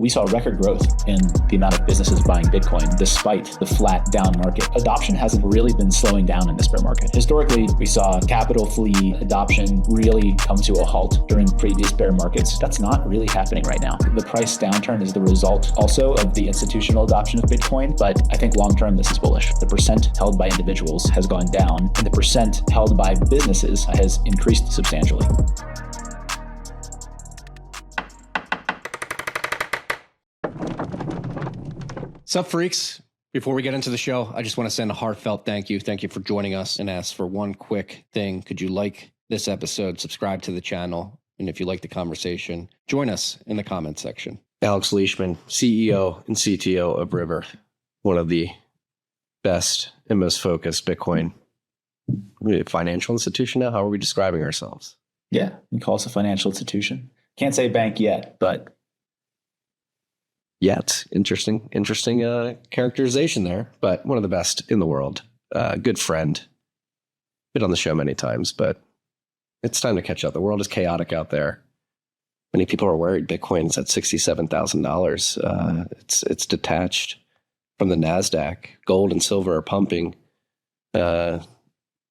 we saw record growth in the amount of businesses buying Bitcoin despite the flat down market. Adoption hasn't really been slowing down in this bear market. Historically, we saw capital flee adoption really come to a halt during previous bear markets. That's not really happening right now. The price downturn is the result also of the institutional adoption of Bitcoin, but I think long-term this is bullish. The percent held by individuals has gone down, and the percent held by businesses has increased substantially. Sup, freaks? Before we get into the show, I just want to send a heartfelt thank you. Thank you for joining us, and ask for one quick thing. Could you like this episode, subscribe to the channel, and if you like the conversation, join us in the comments section. Alex Leishman, CEO and CTO of River, one of the best and most focused Bitcoin financial institution now. How are we describing ourselves? Yeah, we call us a financial institution. Can't say bank yet, but yet. Interesting characterization there, but one of the best in the world. Good friend. Been on the show many times, but it's time to catch up. The world is chaotic out there. Many people are worried Bitcoin is at $67,000. It's detached from the NASDAQ. Gold and silver are pumping.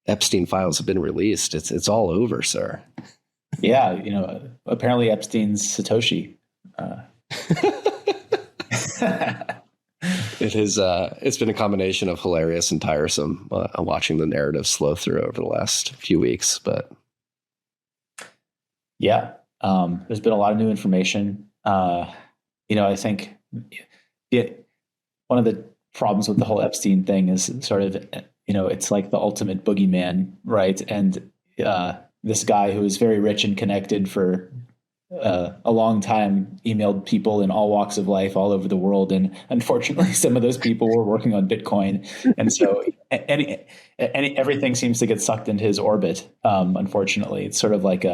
Epstein files have been released. It's all over, sir. Yeah, apparently Epstein's Satoshi. It's been a combination of hilarious and tiresome watching the narrative slow through over the last few weeks, but yeah, there's been a lot of new information. I think one of the problems with the whole Epstein thing is sort of, it's like the ultimate boogeyman, right? And this guy who is very rich and connected for a long time emailed people in all walks of life all over the world. And unfortunately, some of those people were working on Bitcoin. And so everything seems to get sucked into his orbit. Unfortunately, it's sort of like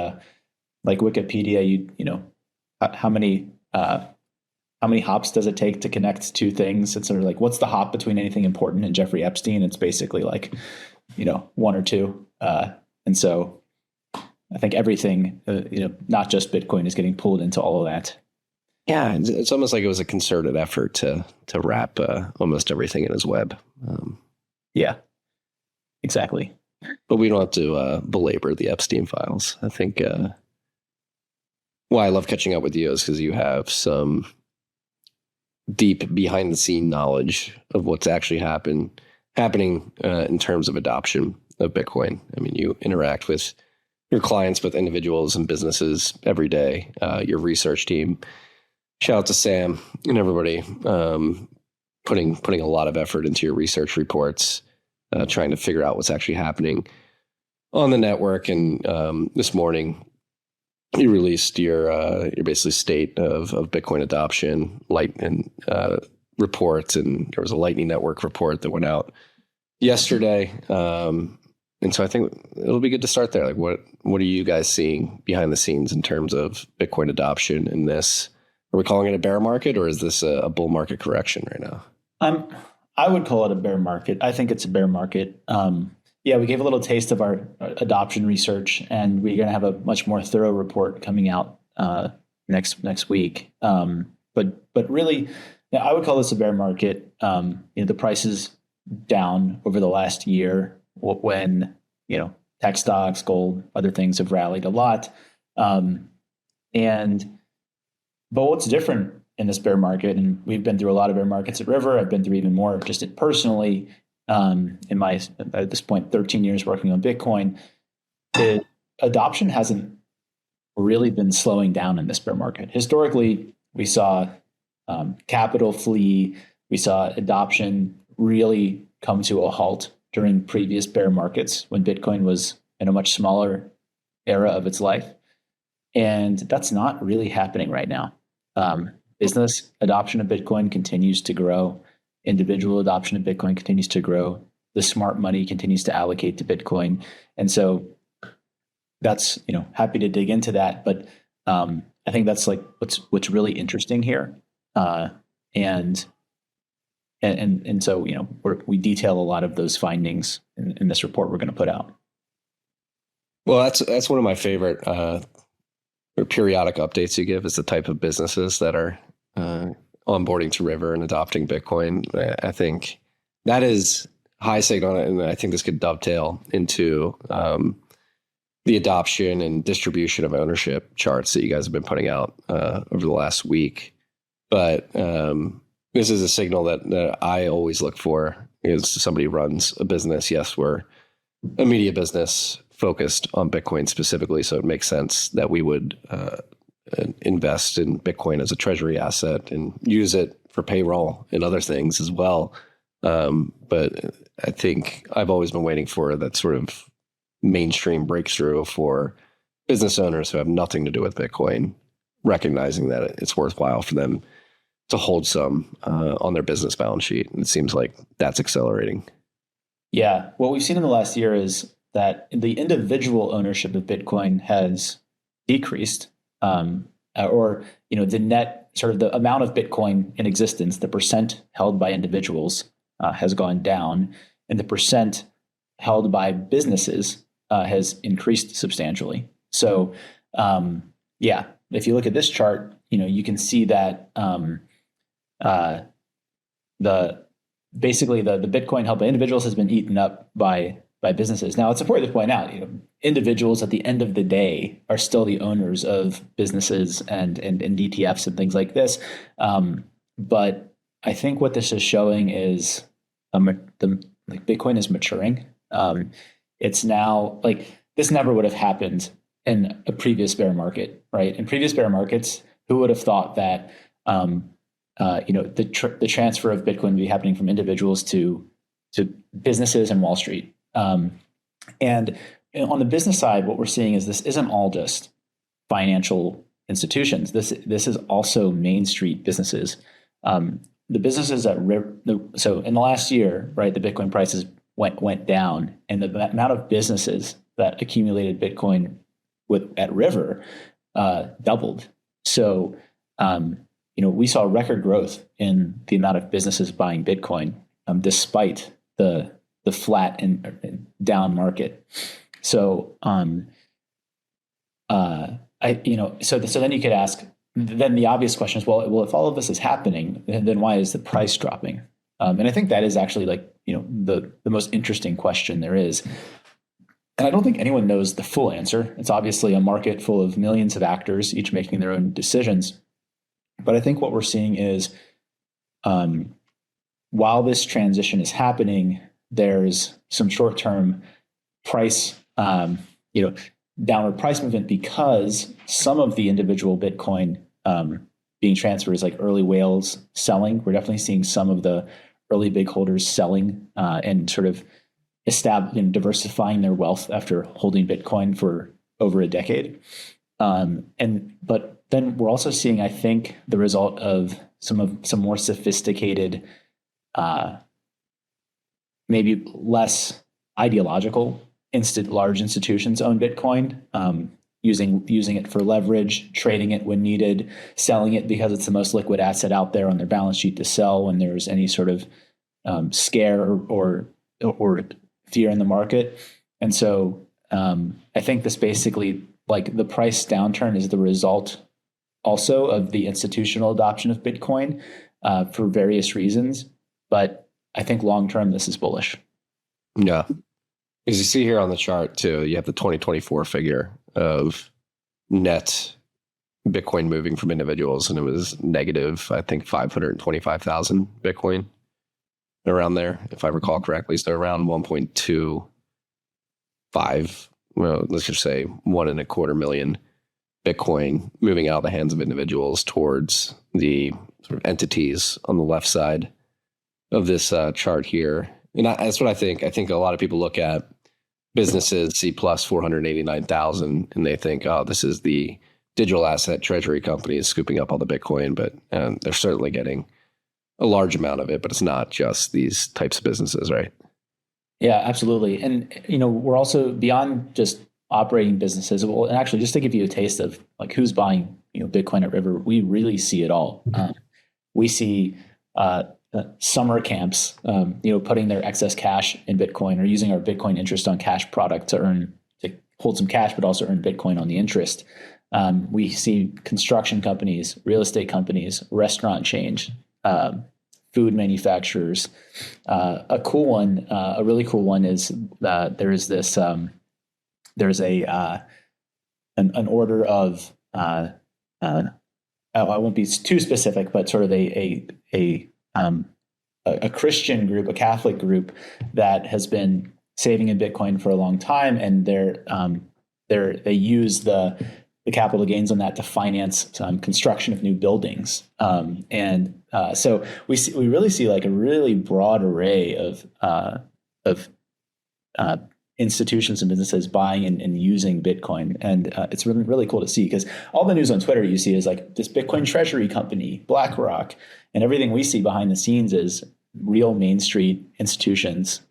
Wikipedia, how many hops does it take to connect two things? It's sort of like, what's the hop between anything important and Jeffrey Epstein? It's basically like, one or two. And so I think everything, not just Bitcoin, is getting pulled into all of that. Yeah, it's almost like it was a concerted effort to wrap almost everything in his web. Yeah, exactly. But we don't have to belabor the Epstein files. I think why I love catching up with you is because you have some deep behind the scene knowledge of what's actually happening in terms of adoption of Bitcoin. I mean, you interact with your clients, with individuals and businesses every day, your research team. Shout out to Sam and everybody putting a lot of effort into your research reports, trying to figure out what's actually happening on the network. And this morning, you released your basically state of Bitcoin adoption, reports, and there was a Lightning Network report that went out yesterday. And so I think it'll be good to start there. Like, what are you guys seeing behind the scenes in terms of Bitcoin adoption in this? Are we calling it a bear market, or is this a bull market correction right now? I would call it a bear market. I think it's a bear market. We gave a little taste of our adoption research, and we're going to have a much more thorough report coming out next week. But really, I would call this a bear market. The price is down over the last year when tech stocks, gold, other things have rallied a lot. But what's different in this bear market, and we've been through a lot of bear markets at River. I've been through even more just personally in my, at this point, 13 years working on Bitcoin. The adoption hasn't really been slowing down in this bear market. Historically, we saw capital flee. We saw adoption really come to a halt during previous bear markets when Bitcoin was in a much smaller era of its life. And that's not really happening right now. Business adoption of Bitcoin continues to grow. Individual adoption of Bitcoin continues to grow. The smart money continues to allocate to Bitcoin. And so that's, happy to dig into that. But I think that's like what's really interesting here. And so, we detail a lot of those findings in this report we're going to put out. Well, that's one of my favorite periodic updates you give, is the type of businesses that are onboarding to River and adopting Bitcoin. I think that is high signal, and I think this could dovetail into the adoption and distribution of ownership charts that you guys have been putting out over the last week. But this is a signal that I always look for is somebody runs a business. Yes, we're a media business focused on Bitcoin specifically, so it makes sense that we would invest in Bitcoin as a treasury asset and use it for payroll and other things as well. But I think I've always been waiting for that sort of mainstream breakthrough for business owners who have nothing to do with Bitcoin, recognizing that it's worthwhile for them to hold some on their business balance sheet. And it seems like that's accelerating. Yeah. What we've seen in the last year is that the individual ownership of Bitcoin has decreased, or the net sort of the amount of Bitcoin in existence, the percent held by individuals has gone down, and the percent held by businesses has increased substantially. So, if you look at this chart, you can see that the Bitcoin held by individuals has been eaten up by businesses. Now, it's important to point out, individuals at the end of the day are still the owners of businesses and ETFs and things like this. But I think what this is showing is Bitcoin is maturing. It's now this never would have happened in a previous bear market, right? In previous bear markets, who would have thought that the transfer of Bitcoin would be happening from individuals to businesses and Wall Street? And on the business side, what we're seeing is this isn't all just financial institutions. This is also Main Street businesses. The businesses so in the last year, right, the Bitcoin prices went down, and the amount of businesses that accumulated Bitcoin at River doubled. So we saw record growth in the amount of businesses buying Bitcoin, despite the flat and down market. So so then you could ask, then the obvious question is, well, if all of this is happening, then why is the price dropping? And I think that is actually the most interesting question there is. And I don't think anyone knows the full answer. It's obviously a market full of millions of actors, each making their own decisions. But I think what we're seeing is, while this transition is happening, there's some short-term price, downward price movement because some of the individual Bitcoin being transferred is like early whales selling. We're definitely seeing some of the early big holders selling and sort of diversifying their wealth after holding Bitcoin for over a decade. But then we're also seeing, I think, the result of some more sophisticated, maybe less ideological large institutions own Bitcoin, using it for leverage, trading it when needed, selling it because it's the most liquid asset out there on their balance sheet to sell when there's any sort of scare or fear in the market. And so I think this basically, the price downturn is the result also of the institutional adoption of Bitcoin for various reasons. But I think long-term, this is bullish. Yeah. As you see here on the chart too, you have the 2024 figure of net Bitcoin moving from individuals, and it was negative, I think, 525,000 Bitcoin around there, if I recall correctly. So around 1.25, well, let's just say 1.25 million Bitcoin moving out of the hands of individuals towards the sort of entities on the left side of this chart here. And that's what I think. I think a lot of people look at businesses, see plus 489,000, and they think, oh, this is the digital asset treasury companies scooping up all the Bitcoin, but they're certainly getting a large amount of it, but it's not just these types of businesses, right? Yeah, absolutely. And, we're also beyond just operating businesses. Well, and actually, just to give you a taste of who's buying, Bitcoin at River, we really see it all. We see summer camps, putting their excess cash in Bitcoin or using our Bitcoin interest on cash product to hold some cash, but also earn Bitcoin on the interest. We see construction companies, real estate companies, restaurant chains, food manufacturers. A cool one, a really cool one is there's an order of I won't be too specific, but sort of a Christian group, a Catholic group that has been saving in Bitcoin for a long time, and they use the capital gains on that to finance construction of new buildings. So we really see like a really broad array of institutions and businesses buying and using Bitcoin. And it's really, really cool to see, because all the news on Twitter you see is like this Bitcoin treasury company, BlackRock, and everything we see behind the scenes is real Main Street institutions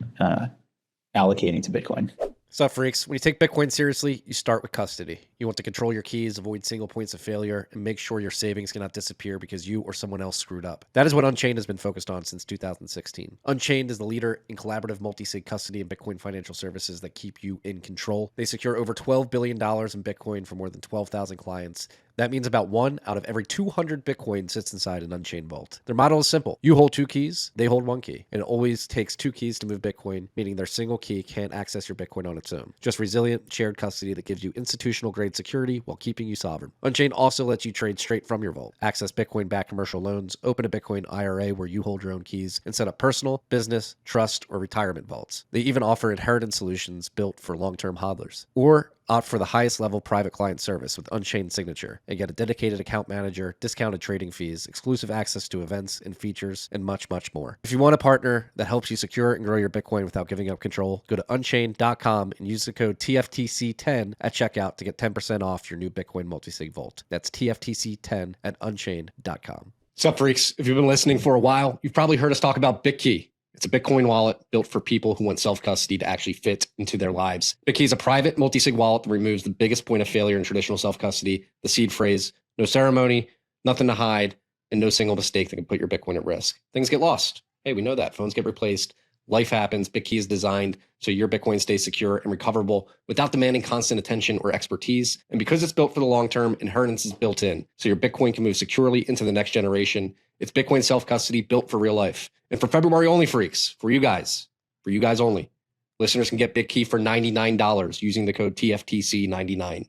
allocating to Bitcoin. What's up, freaks? When you take Bitcoin seriously, you start with custody. You want to control your keys, avoid single points of failure, and make sure your savings cannot disappear because you or someone else screwed up. That is what Unchained has been focused on since 2016. Unchained is the leader in collaborative multi-sig custody and Bitcoin financial services that keep you in control. They secure over $12 billion in Bitcoin for more than 12,000 clients. That means about 1 out of every 200 Bitcoin sits inside an Unchained vault. Their model is simple. You hold 2 keys, they hold 1 key. And it always takes 2 keys to move Bitcoin, meaning their single key can't access your Bitcoin on its own. Just resilient, shared custody that gives you institutional-grade security while keeping you sovereign. Unchained also lets you trade straight from your vault, access Bitcoin-backed commercial loans, open a Bitcoin IRA where you hold your own keys, and set up personal, business, trust, or retirement vaults. They even offer inheritance solutions built for long-term hodlers. Or opt for the highest level private client service with Unchained Signature and get a dedicated account manager, discounted trading fees, exclusive access to events and features, and much, much more. If you want a partner that helps you secure and grow your Bitcoin without giving up control, go to unchained.com and use the code TFTC10 at checkout to get 10% off your new Bitcoin multisig vault. That's TFTC10 at unchained.com. What's up, freaks? If you've been listening for a while, you've probably heard us talk about Bitkey. It's a Bitcoin wallet built for people who want self-custody to actually fit into their lives. Bitkey is a private multi-sig wallet that removes the biggest point of failure in traditional self-custody, the seed phrase, no ceremony, nothing to hide, and no single mistake that can put your Bitcoin at risk. Things get lost. Hey, we know that. Phones get replaced. Life happens. Bitkey is designed so your Bitcoin stays secure and recoverable without demanding constant attention or expertise. And because it's built for the long term, inheritance is built in, so your Bitcoin can move securely into the next generation. It's Bitcoin self-custody built for real life. And for February only, freaks, for you guys only, listeners can get Bitkey for $99 using the code TFTC99.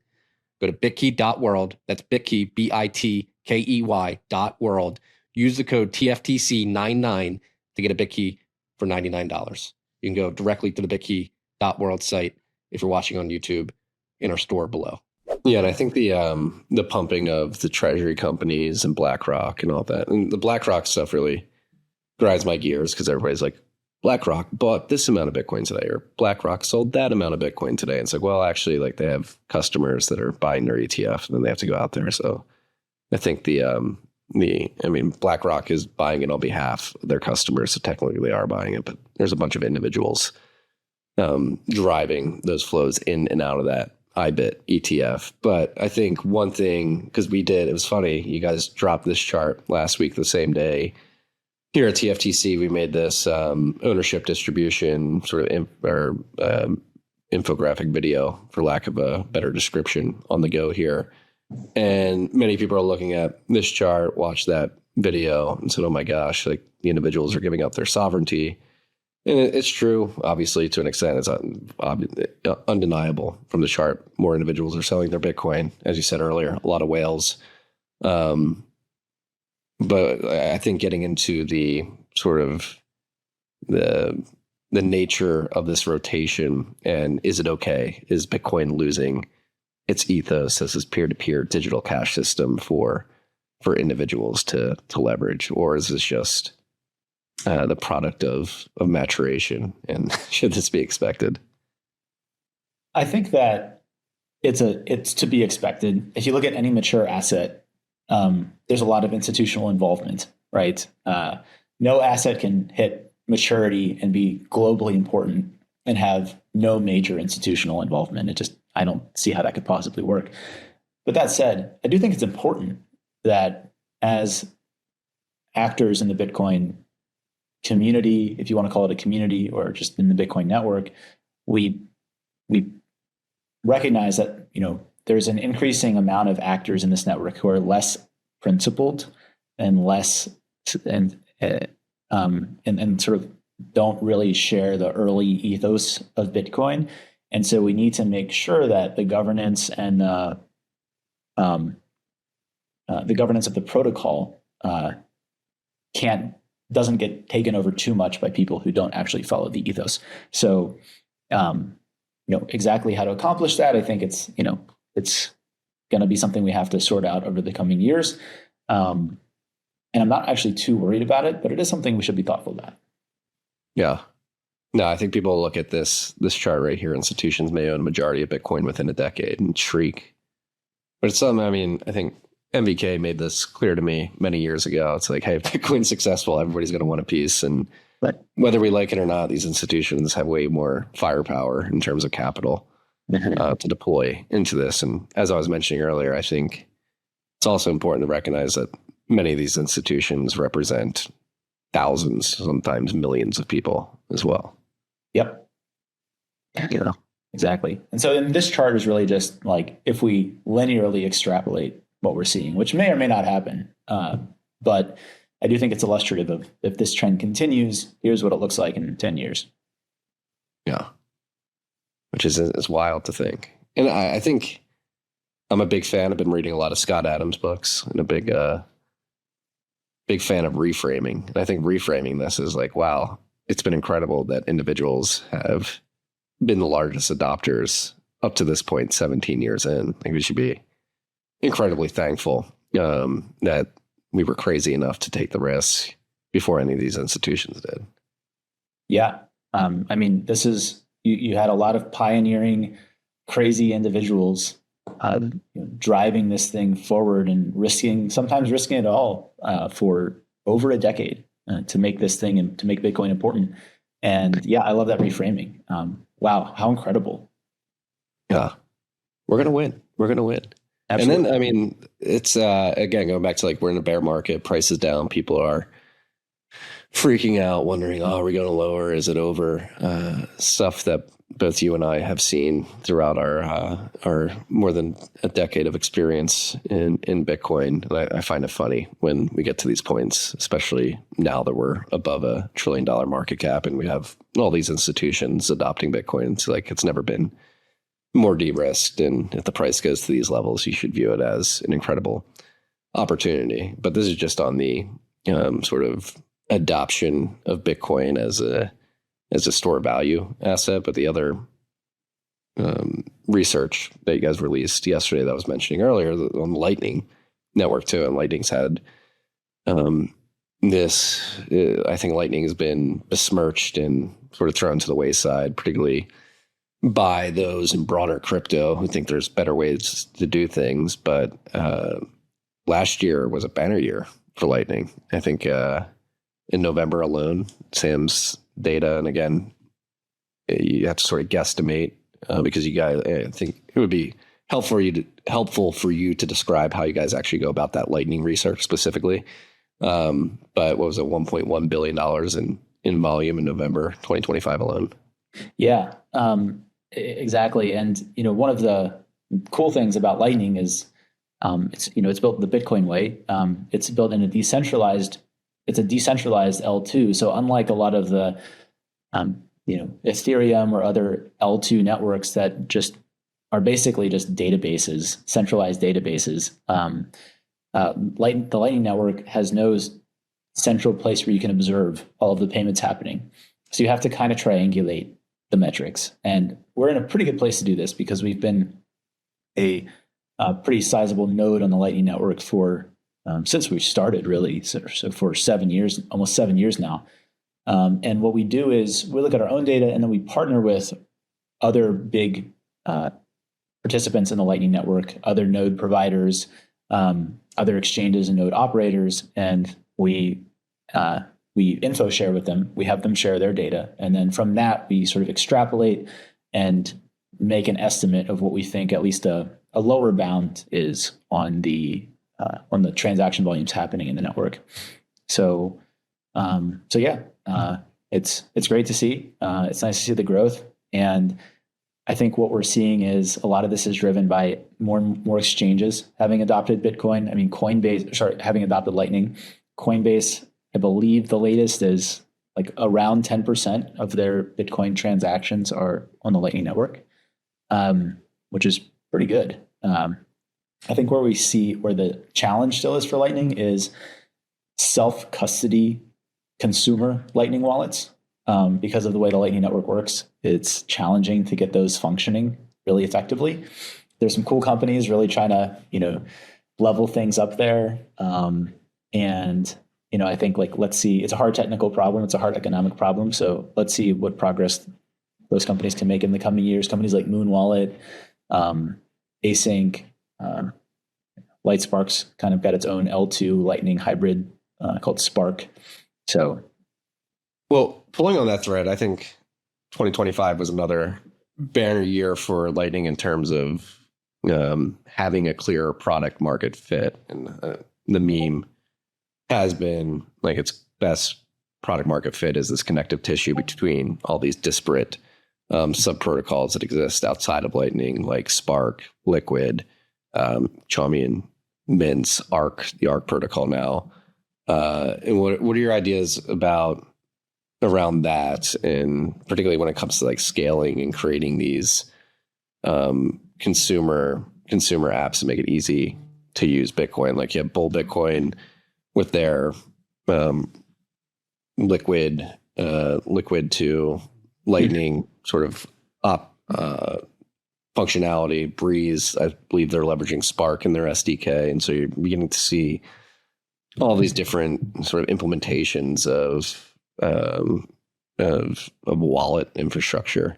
Go to bitkey.world. That's Bitkey, BITKEY.world. Use the code TFTC99 to get a Bitkey for $99. You can go directly to the bitkey.world site if you're watching on YouTube in our store below. Yeah, and I think the pumping of the treasury companies and BlackRock and all that, and the BlackRock stuff really grinds my gears, because everybody's like, BlackRock bought this amount of Bitcoin today, or BlackRock sold that amount of Bitcoin today. And it's like, well, actually, like, they have customers that are buying their ETF, and then they have to go out there. So I think BlackRock is buying it on behalf of their customers, so technically they are buying it, but there's a bunch of individuals driving those flows in and out of that IBIT ETF. But I think one thing, because it was funny, you guys dropped this chart last week, the same day. Here at TFTC, we made this ownership distribution sort of infographic video, for lack of a better description, on the go here. And many people are looking at this chart, watch that video, and said, oh my gosh, like, the individuals are giving up their sovereignty. And it's true, obviously, to an extent. It's undeniable from the chart. More individuals are selling their Bitcoin, as you said earlier, a lot of whales. But I think getting into the sort of the nature of this rotation, and is it okay? Is Bitcoin losing its ethos as this peer-to-peer digital cash system for individuals to leverage, or is this just the product of maturation? And should this be expected? I think that it's to be expected. If you look at any mature asset, there's a lot of institutional involvement, right? No asset can hit maturity and be globally important and have no major institutional involvement. I don't see how that could possibly work. But that said, I do think it's important that as actors in the Bitcoin community, if you want to call it a community, or just in the Bitcoin network, we recognize that, there's an increasing amount of actors in this network who are less principled and less and sort of don't really share the early ethos of Bitcoin. And so we need to make sure that the governance and the governance of the protocol doesn't get taken over too much by people who don't actually follow the ethos. So, exactly how to accomplish that, I think it's going to be something we have to sort out over the coming years. And I'm not actually too worried about it, but it is something we should be thoughtful about. Yeah. No, I think people look at this chart right here. Institutions may own a majority of Bitcoin within a decade and shriek. But it's something, I mean, I think MVK made this clear to me many years ago. It's like, hey, if Bitcoin's successful, everybody's going to want a piece. And whether we like it or not, these institutions have way more firepower in terms of capital to deploy into this. And as I was mentioning earlier, I think it's also important to recognize that many of these institutions represent thousands, sometimes millions of people as well. Yep. Exactly. And so then this chart is really just like if we linearly extrapolate what we're seeing, which may or may not happen. But I do think it's illustrative of if this trend continues, here's what it looks like in 10 years. Yeah. Which is wild to think. And I think I'm a big fan. I've been reading a lot of Scott Adams books and a big fan of reframing. And I think reframing this is like, wow, it's been incredible that individuals have been the largest adopters up to this point, 17 years in. I think we should be incredibly thankful that we were crazy enough to take the risk before any of these institutions did. Yeah. I mean, this is, you had a lot of pioneering, crazy individuals driving this thing forward and sometimes risking it all for over a decade to make this thing and to make Bitcoin important. And yeah, I love that reframing. Wow, how incredible. Yeah. We're going to win. We're going to win. Absolutely. And then, I mean, it's, again, going back to like, we're in a bear market, price is down. People are freaking out, wondering, are we going to lower? Is it over? Stuff that both you and I have seen throughout our more than a decade of experience in Bitcoin. And I find it funny when we get to these points, especially now that we're above $1 trillion market cap and we have all these institutions adopting Bitcoin. It's like, it's never been more de-risked. And if the price goes to these levels, you should view it as an incredible opportunity. But this is just on the sort of adoption of Bitcoin as a store value asset. But the other research that you guys released yesterday that I was mentioning earlier on the Lightning network too, and Lightning's had this, I think Lightning has been besmirched and sort of thrown to the wayside, particularly by those in broader crypto who think there's better ways to do things. But last year was a banner year for Lightning. I think in November alone, Sam's data, and again, you have to sort of guesstimate because you guys, I think it would be helpful for you to describe how you guys actually go about that Lightning research specifically. But what was it, $1.1 billion in volume in November 2025 alone? Yeah, exactly. And one of the cool things about Lightning is it's built the Bitcoin way. It's built in a decentralized L2. So unlike a lot of the Ethereum or other L2 networks that just are basically just databases, centralized databases, the Lightning Network has no central place where you can observe all of the payments happening. So you have to kind of triangulate the metrics. And we're in a pretty good place to do this because we've been a pretty sizable node on the Lightning Network for since we started, really. So for 7 years, almost 7 years now. And what we do is we look at our own data and then we partner with other big participants in the Lightning Network, other node providers, other exchanges and node operators, and we info share with them. We have them share their data. And then from that, we sort of extrapolate and make an estimate of what we think at least a lower bound is on the transaction volumes happening in the network. So yeah, it's great to see. It's nice to see the growth. And I think what we're seeing is a lot of this is driven by more exchanges having adopted Bitcoin. I mean, having adopted Lightning. Coinbase, I believe the latest is like around 10% of their Bitcoin transactions are on the Lightning Network, which is pretty good. I think where the challenge still is for Lightning is self-custody consumer Lightning wallets. Because of the way the Lightning Network works, it's challenging to get those functioning really effectively. There's some cool companies really trying to, level things up there. And I think let's see, it's a hard technical problem. It's a hard economic problem. So let's see what progress those companies can make in the coming years. Companies like Moon Wallet, Async, Lightspark's kind of got its own L2 Lightning hybrid called Spark. So, well, pulling on that thread, I think 2025 was another banner year for Lightning in terms of having a clear product market fit. And the meme has been like its best product market fit is this connective tissue between all these disparate sub protocols that exist outside of Lightning, like Spark, Liquid, Chaumian, Mint's, Arc, the Arc protocol now. And what are your ideas around that, and particularly when it comes to like scaling and creating these consumer apps to make it easy to use Bitcoin? Like you have Bull Bitcoin with their liquid to Lightning sort of functionality. Breeze, I believe they're leveraging Spark in their SDK, and so you're beginning to see all these different sort of implementations of wallet infrastructure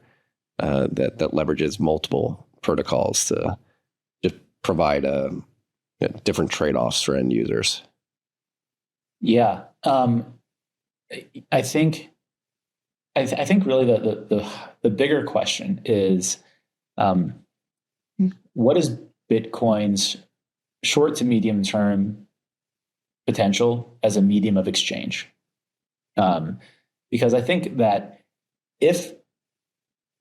that leverages multiple protocols to just provide different trade-offs for end users. Yeah, I think really the bigger question is what is Bitcoin's short to medium term potential as a medium of exchange? Because I think that if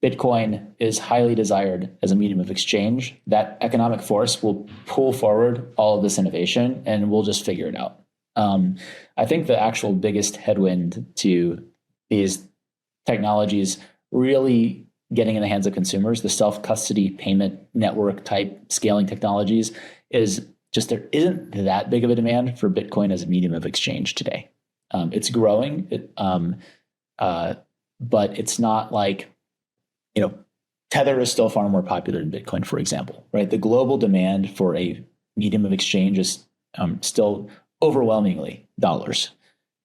Bitcoin is highly desired as a medium of exchange, that economic force will pull forward all of this innovation and we'll just figure it out. I think the actual biggest headwind to these technologies really getting in the hands of consumers, the self-custody payment network type scaling technologies, is just there isn't that big of a demand for Bitcoin as a medium of exchange today. It's growing, but it's not like, Tether is still far more popular than Bitcoin, for example, right? The global demand for a medium of exchange is still overwhelmingly dollars.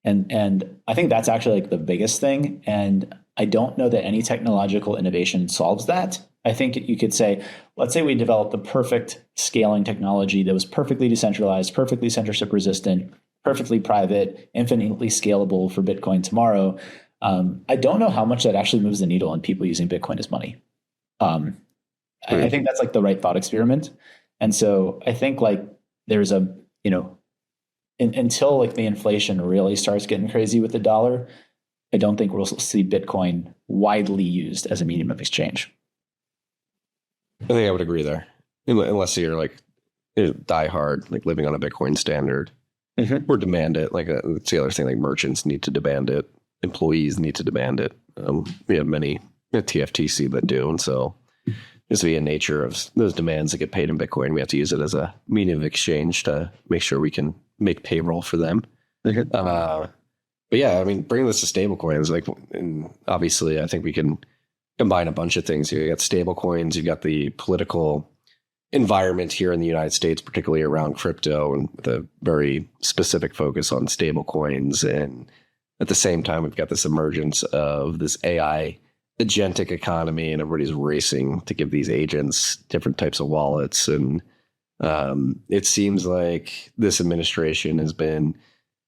And I think that's actually like the biggest thing. And I don't know that any technological innovation solves that. I think you could say, let's say we developed the perfect scaling technology that was perfectly decentralized, perfectly censorship resistant, perfectly private, infinitely scalable for Bitcoin tomorrow. I don't know how much that actually moves the needle on people using Bitcoin as money. I think that's like the right thought experiment. And so I think like there's until like the inflation really starts getting crazy with the dollar, I don't think we'll see Bitcoin widely used as a medium of exchange. I think I would agree there, unless you're like die hard, like living on a Bitcoin standard, or demand it. Like that's the other thing. Like merchants need to demand it, employees need to demand it. We have many TFTC that do, and so just via nature of those demands that get paid in Bitcoin, we have to use it as a medium of exchange to make sure we can make payroll for them. But yeah, I mean, bringing this to stable coins, like, and obviously I think we can combine a bunch of things. You got stable coins, you got the political environment here in the United States, particularly around crypto, and with a very specific focus on stable coins. And at the same time, we've got this emergence of this AI agentic economy, and everybody's racing to give these agents different types of wallets. And it seems like this administration has been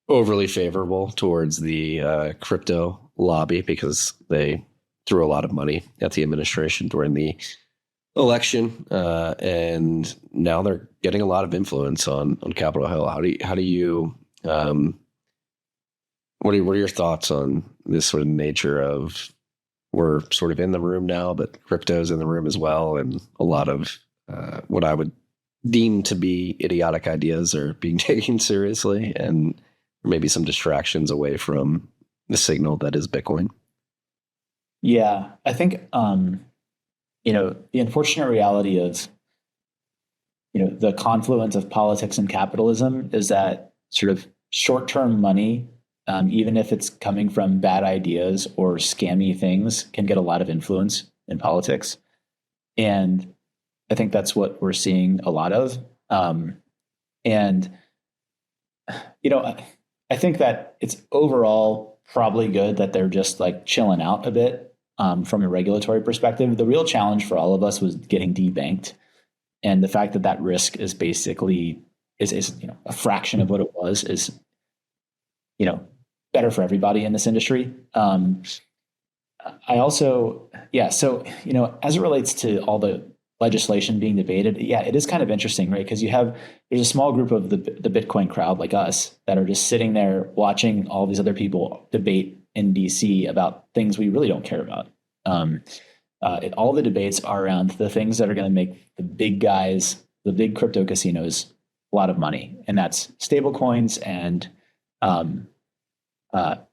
overly favorable towards the crypto lobby because they threw a lot of money at the administration during the election, and now they're getting a lot of influence on Capitol Hill. How do you what are your thoughts on this sort of nature of we're sort of in the room now, but crypto's in the room as well. And a lot of what I would deem to be idiotic ideas are being taken seriously, and maybe some distractions away from the signal that is Bitcoin. Yeah, I think, the unfortunate reality of, the confluence of politics and capitalism is that sort of short-term money, even if it's coming from bad ideas or scammy things, can get a lot of influence in politics. And I think that's what we're seeing a lot of. And, I think that it's overall probably good that they're just like chilling out a bit from a regulatory perspective. The real challenge for all of us was getting debanked. And the fact that that risk is basically is a fraction of what it was is, better for everybody in this industry. I also, so, as it relates to all the legislation being debated, it is kind of interesting, right? Because there's a small group of the Bitcoin crowd like us that are just sitting there watching all these other people debate in DC about things we really don't care about. All the debates are around the things that are going to make the big guys, the big crypto casinos, a lot of money, and that's stable coins and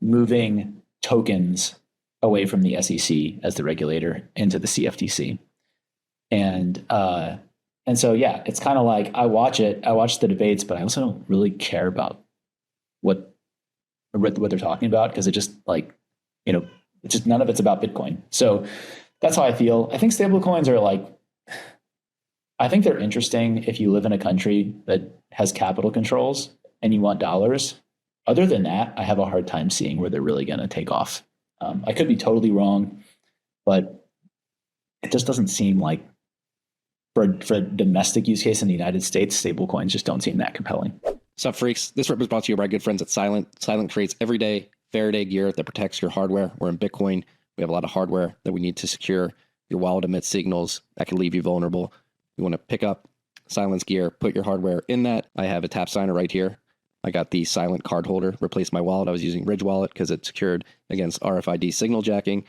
moving tokens away from the SEC as the regulator into the CFTC. And so, it's kind of like I watch the debates, but I also don't really care about what they're talking about, because it just it's just none of it's about Bitcoin. So that's how I feel. I think stablecoins are I think they're interesting if you live in a country that has capital controls and you want dollars. Other than that, I have a hard time seeing where they're really going to take off. I could be totally wrong, but it just doesn't seem like for a domestic use case in the United States, stablecoins just don't seem that compelling. What's up, freaks? This rip is brought to you by our good friends at Silent. Silent creates everyday Faraday gear that protects your hardware. We're in Bitcoin. We have a lot of hardware that we need to secure. Your wallet emits signals that can leave you vulnerable. You want to pick up Silent's gear, put your hardware in that. I have a tap signer right here. I got the Silent card holder, replaced my wallet. I was using Ridge Wallet because it's secured against RFID signal jacking.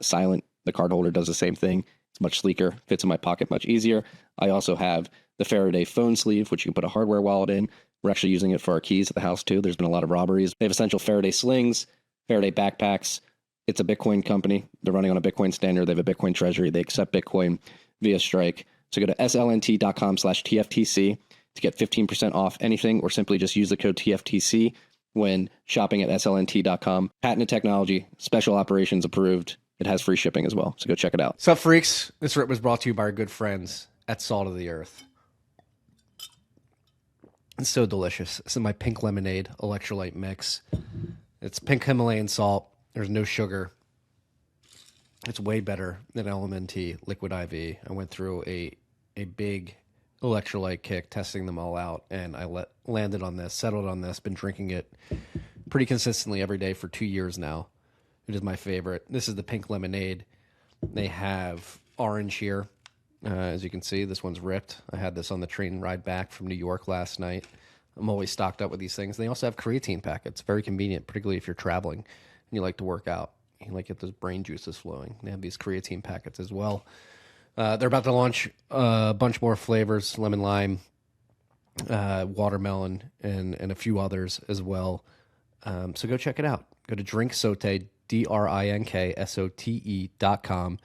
Silent, the card holder, does the same thing. It's much sleeker, fits in my pocket much easier. I also have the Faraday phone sleeve, which you can put a hardware wallet in. We're actually using it for our keys at the house too. There's been a lot of robberies. They have essential Faraday slings, Faraday backpacks. It's a Bitcoin company. They're running on a Bitcoin standard. They have a Bitcoin treasury. They accept Bitcoin via Strike. So go to slnt.com/TFTC to get 15% off anything, or simply just use the code TFTC when shopping at slnt.com. Patented technology, special operations approved. It has free shipping as well. So go check it out. What's up, freaks? This rip was brought to you by our good friends at Salt of the Earth. It's so delicious. This is my pink lemonade electrolyte mix. It's pink Himalayan salt. There's no sugar. It's way better than LMNT Liquid IV. I went through a big electrolyte kick, testing them all out, and I landed on this, settled on this, been drinking it pretty consistently every day for 2 years now. It is my favorite. This is the pink lemonade. They have orange here. As you can see, this one's ripped. I had this on the train ride back from New York last night. I'm always stocked up with these things. They also have creatine packets. Very convenient, particularly if you're traveling and you like to work out. You like get those brain juices flowing. They have these creatine packets as well. They're about to launch a bunch more flavors, lemon lime, watermelon, and a few others as well. So go check it out. Go to drinksote, drinksote.com.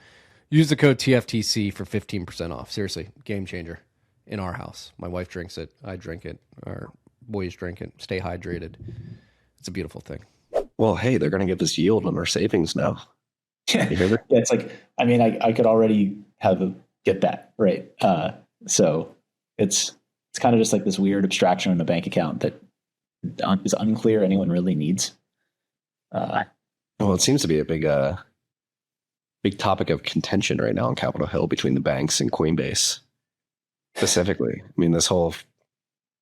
Use the code TFTC for 15% off. Seriously, game changer in our house. My wife drinks it. I drink it. Our boys drink it. Stay hydrated. It's a beautiful thing. Well, hey, they're going to give us yield on our savings now. You hear that? It's like, I mean, I could already get that, right? So it's kind of just like this weird abstraction in a bank account that is unclear anyone really needs. Well, it seems to be a big topic of contention right now on Capitol Hill between the banks and Coinbase specifically. I mean, this whole,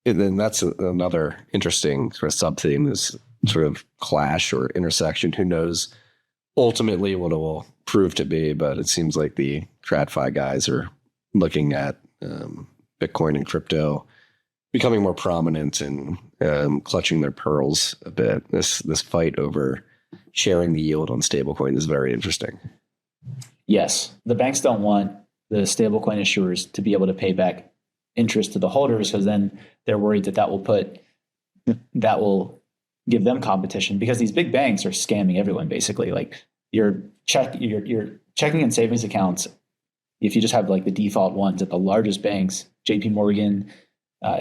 and then that's another interesting sort of sub theme, this sort of clash or intersection. Who knows ultimately what it will prove to be, but it seems like the TradFi guys are looking at Bitcoin and crypto becoming more prominent and clutching their pearls a bit. This fight over sharing the yield on stablecoin is very interesting. yes, the banks don't want the stablecoin issuers to be able to pay back interest to the holders, because then they're worried that that will give them competition, because these big banks are scamming everyone basically. Like your checking and savings accounts, if you just have like the default ones at the largest banks, JP Morgan,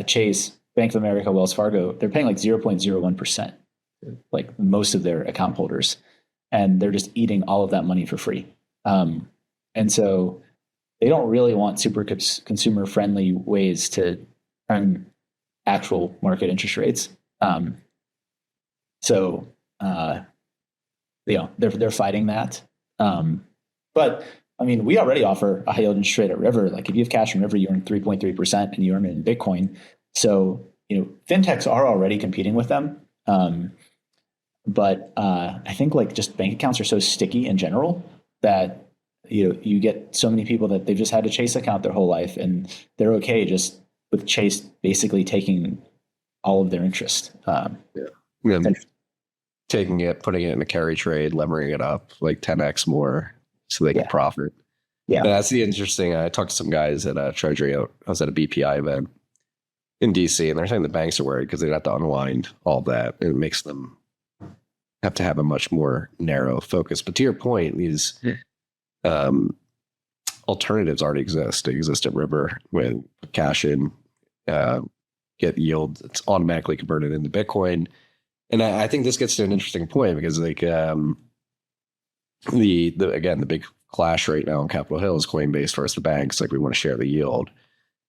Chase, Bank of America, Wells Fargo, they're paying like 0.01%, like most of their account holders. And they're just eating all of that money for free. And so they don't really want super consumer friendly ways to earn actual market interest rates. So they're fighting that. But I mean, we already offer a high yield interest rate at River. Like if you have cash in River, you earn 3.3% and you earn it in Bitcoin. So, fintechs are already competing with them. But I think like just bank accounts are so sticky in general that, you get so many people that they've just had a Chase account their whole life, and they're okay just with Chase basically taking all of their interest. Taking it, putting it in a carry trade, levering it up like 10x more so they can profit. Yeah. And that's the interesting. I talked to some guys at treasury. I was at a BPI event in DC, and they're saying the banks are worried because they'd have to unwind all that, and it makes them have to have a much more narrow focus. But to your point, these alternatives already exist. They exist at River with cash in, get yield. It's automatically converted into Bitcoin. And I think this gets to an interesting point, because like the big clash right now on Capitol Hill is Coinbase versus the banks. Like we want to share the yield,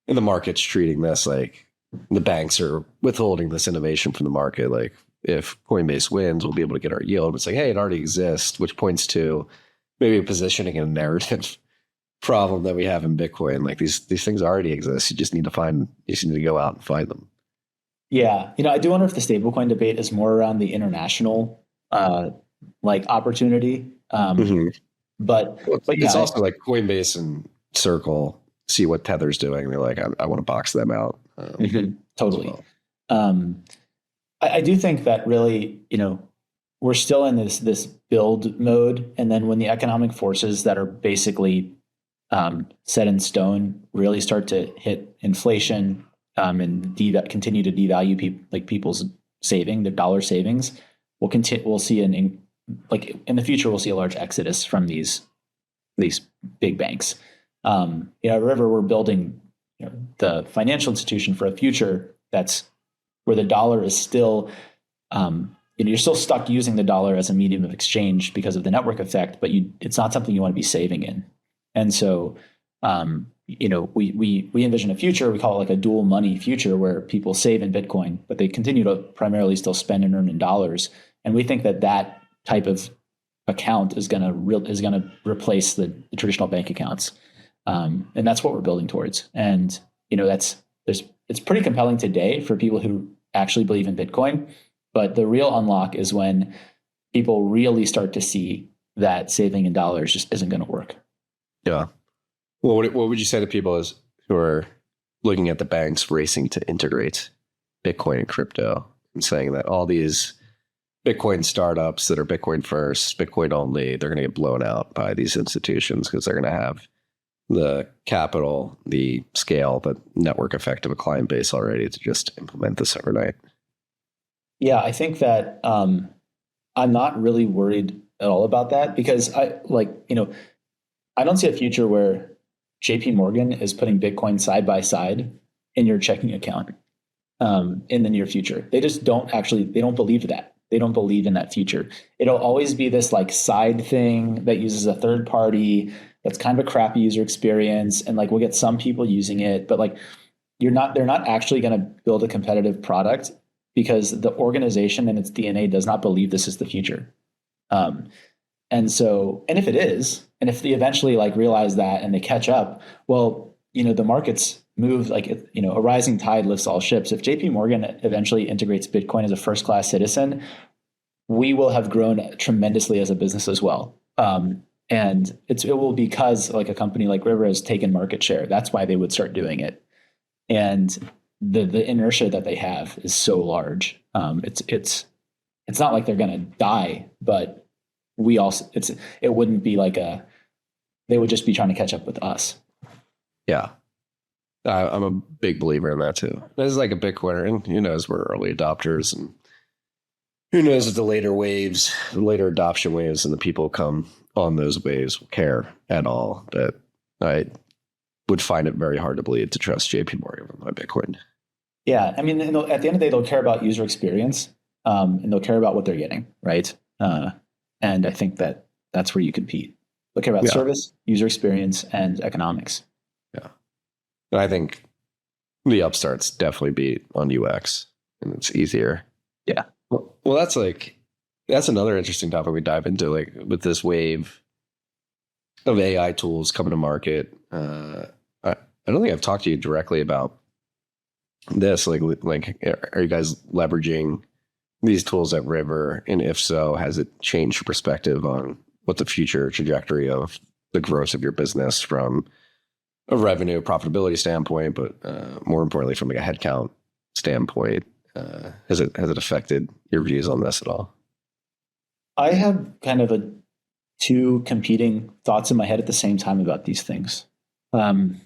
and the market's treating this like the banks are withholding this innovation from the market. Like if Coinbase wins, we'll be able to get our yield. But it's like, hey, it already exists, which points to maybe positioning a narrative problem that we have in Bitcoin. Like these things already exist. You just need to go out and find them. Yeah. I do wonder if the stablecoin debate is more around the international opportunity. But it's also like Coinbase and Circle see what Tether's doing. They're like, I want to box them out. Totally. Well. I do think that really, we're still in this build mode. And then when the economic forces that are basically set in stone really start to hit inflation, and continue to devalue people's saving, their dollar savings, we'll see in the future, we'll see a large exodus from these big banks. At River, we're building the financial institution for a future that's where the dollar is still, you're still stuck using the dollar as a medium of exchange because of the network effect, but it's not something you want to be saving in. And so, we envision a future, we call it like a dual money future, where people save in Bitcoin, but they continue to primarily still spend and earn in dollars. And we think that type of account is going to replace the traditional bank accounts. And that's what we're building towards. And, it's pretty compelling today for people who actually believe in Bitcoin, but the real unlock is when people really start to see that saving in dollars just isn't going to work. Yeah. Well, what would you say to people who are looking at the banks racing to integrate Bitcoin and crypto, and saying that all these Bitcoin startups that are Bitcoin first, Bitcoin only, they're going to get blown out by these institutions because they're going to have the capital, the scale, the network effect of a client base already to just implement this overnight? Yeah, I think that I'm not really worried at all about that, because I don't see a future where JP Morgan is putting Bitcoin side by side in your checking account in the near future. They just they don't believe that. They don't believe in that future. It'll always be this like side thing that uses a third party. That's kind of a crappy user experience. And like, we'll get some people using it, but like, they're not actually going to build a competitive product, because the organization and its DNA does not believe this is the future. And if it is, and if they eventually realize that and they catch up, well, the markets move a rising tide lifts all ships. If JP Morgan eventually integrates Bitcoin as a first-class citizen, we will have grown tremendously as a business as well. And it will, because a company like River has taken market share. That's why they would start doing it. And the inertia that they have is so large. It's not like they're going to die, but it wouldn't be like a They would just be trying to catch up with us. Yeah. I'm a big believer in that too. This is like a Bitcoiner, and who knows, we're early adopters, and who knows if the later waves, the later adoption waves, and the people come on those waves will care at all. But I would find it very hard to believe to trust JP Morgan with my Bitcoin. Yeah, I mean, at the end of the day, they'll care about user experience, and they'll care about what they're getting, right? And I think that's where you compete. They'll care about service, user experience, and economics. Yeah. And I think the upstarts definitely beat on UX, and it's easier. Yeah. Well, that's another interesting topic we dive into, like with this wave of AI tools coming to market. I don't think I've talked to you directly about this. Like, are you guys leveraging these tools at River? And if so, has it changed your perspective on what the future trajectory of the growth of your business from a revenue profitability standpoint, but more importantly from like a headcount standpoint, has it affected your views on this at all? I have kind of two competing thoughts in my head at the same time about these things. On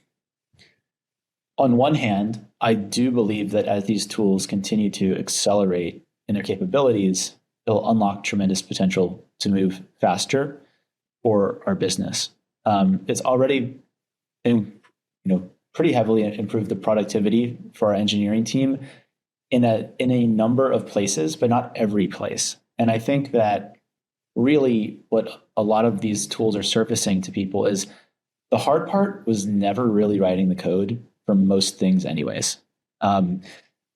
one hand, I do believe that as these tools continue to accelerate in their capabilities, it'll unlock tremendous potential to move faster for our business. It's already pretty heavily improved the productivity for our engineering team in a number of places, but not every place. And I think that really what a lot of these tools are surfacing to people is the hard part was never really writing the code for most things anyways. There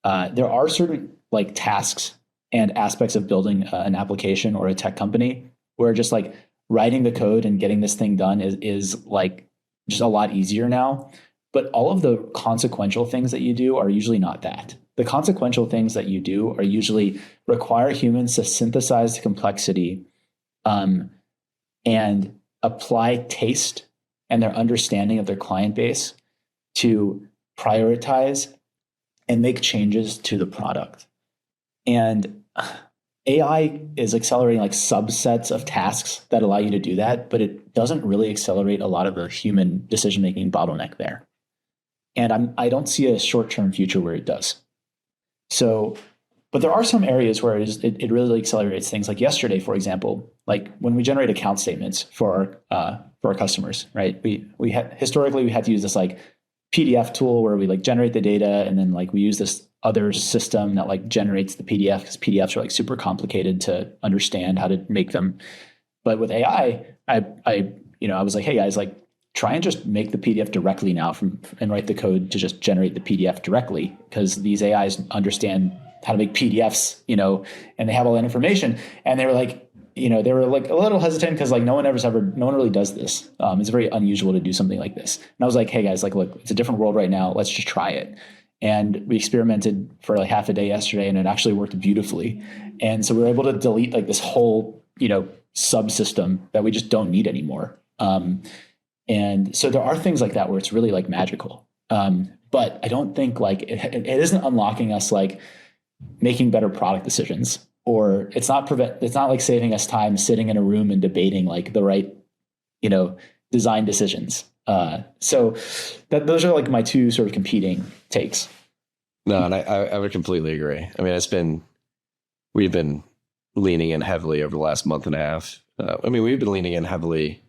are certain like tasks and aspects of building an application or a tech company where just like writing the code and getting this thing done is like just a lot easier now. But all of the consequential things that you do are usually not that. The consequential things that you do are usually require humans to synthesize the complexity and apply taste and their understanding of their client base to prioritize and make changes to the product. And AI is accelerating like subsets of tasks that allow you to do that, but it doesn't really accelerate a lot of the human decision-making bottleneck there. And I don't see a short-term future where it does. So, but there are some areas where it really accelerates things. Like yesterday, for example, like when we generate account statements for our customers, right? We had historically we had to use this like PDF tool where we like generate the data, and then like we use this other system that like generates the PDF, because PDFs are like super complicated to understand how to make them. But with AI, I was like, hey guys, like try and just make the PDF directly now and write the code to just generate the PDF directly, because these AIs understand how to make PDFs, and they have all that information. And they were like a little hesitant because like no one really does this. It's very unusual to do something like this. And I was like, hey guys, like look, it's a different world right now. Let's just try it. And we experimented for like half a day yesterday, and it actually worked beautifully. And so we were able to delete like this whole, subsystem that we just don't need anymore. And so there are things like that where it's really like magical. But I don't think like it isn't unlocking us like making better product decisions, or it's not like saving us time sitting in a room and debating like the right, design decisions. So those are like my two sort of competing takes. No, and I would completely agree. I mean, we've been leaning in heavily over the last month and a half. We've been leaning in heavily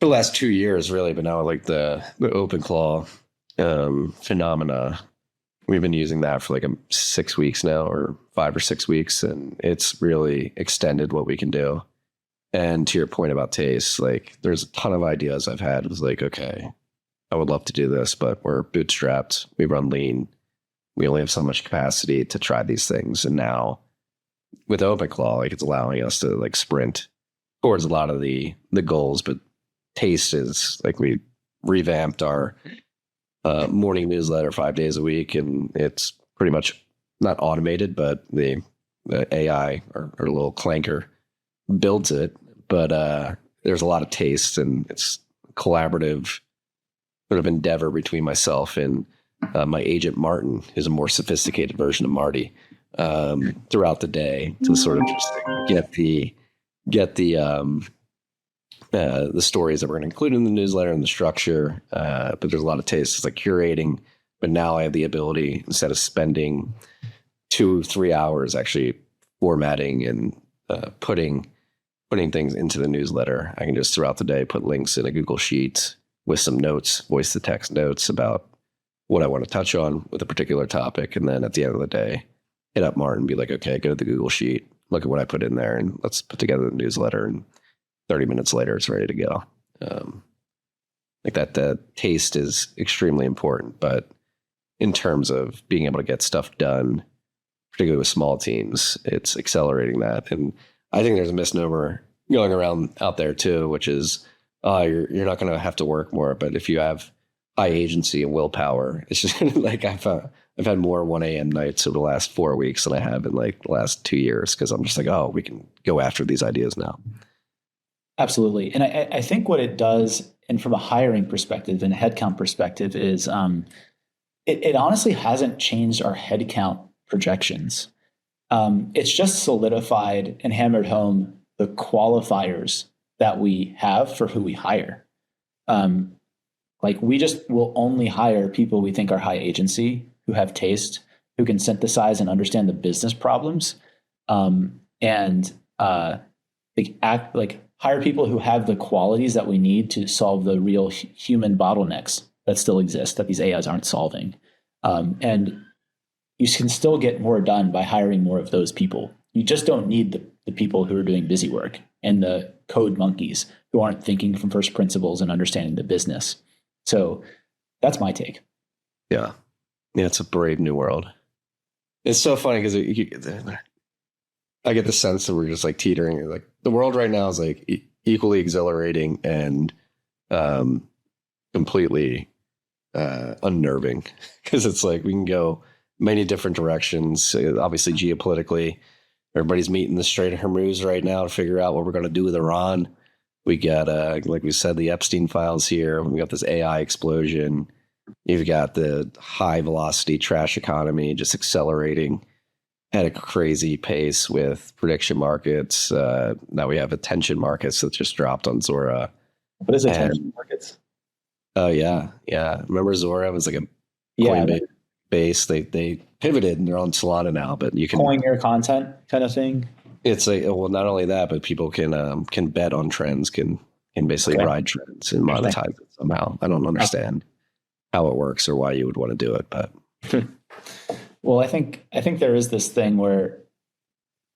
for the last 2 years, really, but now like the OpenClaw phenomena, we've been using that for like 6 weeks now, or 5 or 6 weeks, and it's really extended what we can do. And to your point about taste, like there's a ton of ideas I've had. It was like, okay, I would love to do this, but we're bootstrapped. We run lean. We only have so much capacity to try these things. And now with OpenClaw, like it's allowing us to like sprint towards a lot of the goals. But taste is like we revamped our morning newsletter 5 days a week, and it's pretty much not automated, but the AI or little clanker builds it. But there's a lot of taste, and it's collaborative sort of endeavor between myself and my agent Martin, who's a more sophisticated version of Marty, throughout the day to sort of just get the the stories that we're going to include in the newsletter and the structure. But there's a lot of tastes. It's like curating. But now I have the ability, instead of spending 2-3 hours actually formatting and putting things into the newsletter, I can just throughout the day put links in a Google Sheet with some notes, voice to text notes about what I want to touch on with a particular topic. And then at the end of the day, hit up Martin and be like, okay, go to the Google Sheet, look at what I put in there, and let's put together the newsletter. And 30 minutes later, it's ready to go. Like that taste is extremely important. But in terms of being able to get stuff done, particularly with small teams, it's accelerating that. And I think there's a misnomer going around out there too, which is, you're not going to have to work more. But if you have high agency and willpower, it's just like I've had more 1 a.m. nights over the last 4 weeks than I have in like the last 2 years, because I'm just like, oh, we can go after these ideas now. Absolutely. And I think what it does, and from a hiring perspective and a headcount perspective, is it honestly hasn't changed our headcount projections. It's just solidified and hammered home the qualifiers that we have for who we hire. Like we just will only hire people we think are high agency, who have taste, who can synthesize and understand the business problems, and hire people who have the qualities that we need to solve the real human bottlenecks that still exist that these AIs aren't solving. And you can still get more done by hiring more of those people. You just don't need the people who are doing busy work and the code monkeys who aren't thinking from first principles and understanding the business. So that's my take. Yeah. Yeah, it's a brave new world. It's so funny because I get the sense that we're just like teetering. Like the world right now is like equally exhilarating and completely unnerving, because it's like we can go many different directions. Obviously, geopolitically, everybody's meeting the Strait of Hormuz right now to figure out what we're going to do with Iran. We got, like we said, the Epstein files here. We got this AI explosion. You've got the high velocity trash economy just accelerating at a crazy pace with prediction markets. Now we have attention markets that just dropped on Zora. What is attention markets? Oh yeah. Remember Zora was like a Coinbase base. They pivoted and they're on Solana now, but you can coin your content kind of thing. It's like, well, not only that, but people can bet on trends, can basically ride trends and monetize it somehow. I don't understand how it works or why you would want to do it, but well, I think there is this thing where,